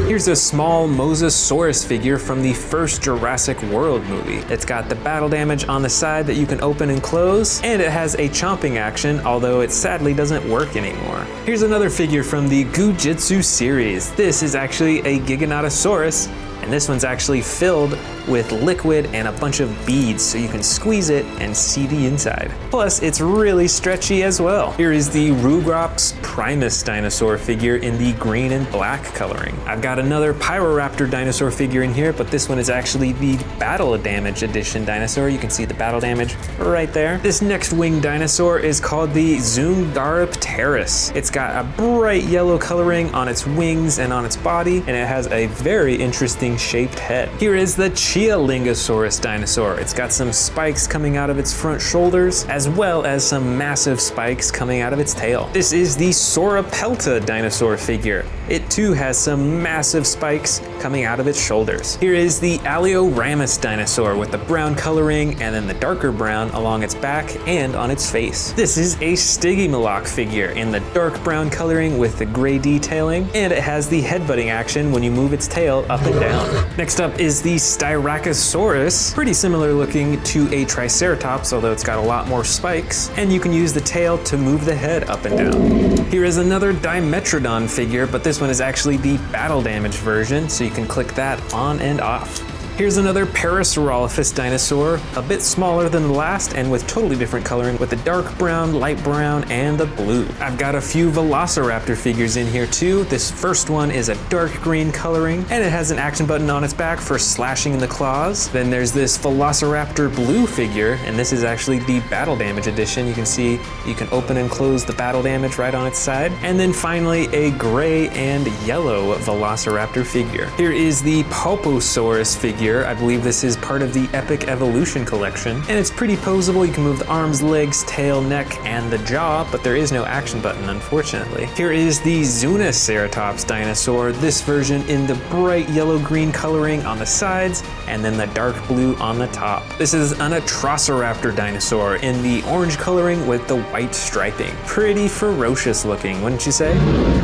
Here's a small Mosasaurus figure from the first Jurassic World movie. It's got the battle damage on the side that you can open and close, and it has a chomping action, although it sadly doesn't work anymore. Here's another figure from the Gujitsu series. This is actually a Giganotosaurus, and this one's actually filled with liquid and a bunch of beads, so you can squeeze it and see the inside. Plus, it's really stretchy as well. Here is the Rugrops Primus dinosaur figure in the green and black coloring. I've got another Pyroraptor dinosaur figure in here, but this one is actually the Battle Damage Edition dinosaur. You can see the battle damage right there. This next winged dinosaur is called the Zungaropteris. It's got a bright yellow coloring on its wings and on its body, and it has a very interesting shaped head. Here is the Chialingosaurus dinosaur. It's got some spikes coming out of its front shoulders, as well as some massive spikes coming out of its tail. This is the Sauropelta dinosaur figure. It too has some massive spikes coming out of its shoulders. Here is the Alioramus dinosaur with the brown coloring and then the darker brown along its back and on its face. This is a Stygimoloch figure in the dark brown coloring with the gray detailing, and it has the headbutting action when you move its tail up and down. Next up is the Styracosaurus, pretty similar looking to a Triceratops, although it's got a lot more spikes, and you can use the tail to move the head up and down. Here is another Dimetrodon figure, but this one is actually the battle damage version, so you can click that on and off. Here's another Parasaurolophus dinosaur, a bit smaller than the last and with totally different coloring with the dark brown, light brown, and the blue. I've got a few Velociraptor figures in here too. This first one is a dark green coloring, and it has an action button on its back for slashing in the claws. Then there's this Velociraptor blue figure, and this is actually the Battle Damage Edition. You can see you can open and close the battle damage right on its side. And then finally a gray and yellow Velociraptor figure. Here is the Pulposaurus figure. I believe this is part of the Epic Evolution collection, and it's pretty posable. You can move the arms, legs, tail, neck, and the jaw, but there is no action button, unfortunately. Here is the Sinoceratops dinosaur, this version in the bright yellow-green coloring on the sides, and then the dark blue on the top. This is an Atrociraptor dinosaur in the orange coloring with the white striping. Pretty ferocious looking, wouldn't you say?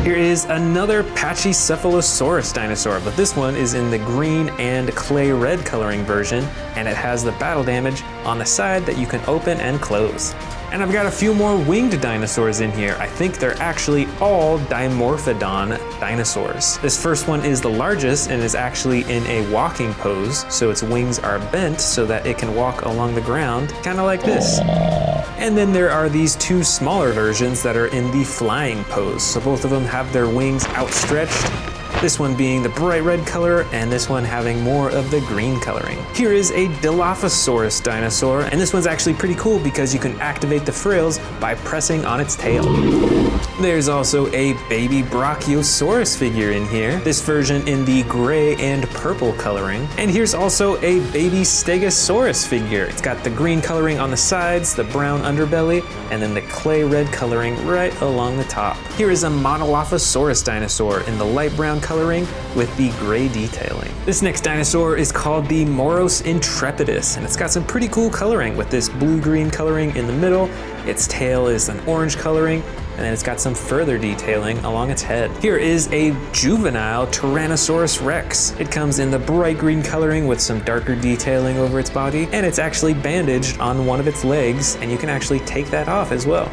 Here is another Pachycephalosaurus dinosaur, but this one is in the green and clay red coloring version, and it has the battle damage on the side that you can open and close. And I've got a few more winged dinosaurs in here. I think they're actually all Dimorphodon dinosaurs. This first one is the largest and is actually in a walking pose, so its wings are bent so that it can walk along the ground, kind of like this. And then there are these two smaller versions that are in the flying pose, so both of them have their wings outstretched. This one being the bright red color, and this one having more of the green coloring. Here is a Dilophosaurus dinosaur, and this one's actually pretty cool because you can activate the frills by pressing on its tail. There's also a baby Brachiosaurus figure in here, this version in the gray and purple coloring. And here's also a baby Stegosaurus figure. It's got the green coloring on the sides, the brown underbelly, and then the clay red coloring right along the top. Here is a Monolophosaurus dinosaur in the light brown coloring with the gray detailing. This next dinosaur is called the Moros intrepidus, and it's got some pretty cool coloring with this blue-green coloring in the middle. Its tail is an orange coloring, and then it's got some further detailing along its head. Here is a juvenile Tyrannosaurus Rex. It comes in the bright green coloring with some darker detailing over its body, and it's actually bandaged on one of its legs, and you can actually take that off as well.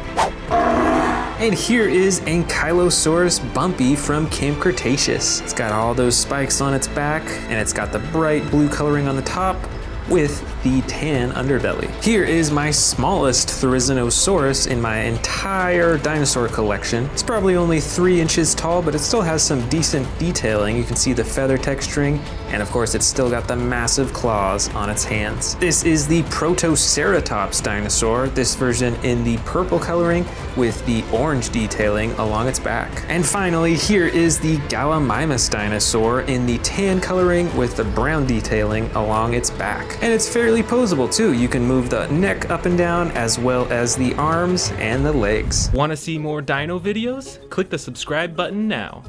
And here is Ankylosaurus bumpy from Camp Cretaceous. It's got all those spikes on its back, and it's got the bright blue coloring on the top, with the tan underbelly. Here is my smallest Therizinosaurus in my entire dinosaur collection. It's probably only 3 inches tall, but it still has some decent detailing. You can see the feather texturing, and of course it's still got the massive claws on its hands. This is the Protoceratops dinosaur, this version in the purple coloring with the orange detailing along its back. And finally, here is the Gallimimus dinosaur in the tan coloring with the brown detailing along its back. And it's fairly posable too. You can move the neck up and down as well as the arms and the legs. Want to see more dino videos? Click the subscribe button now.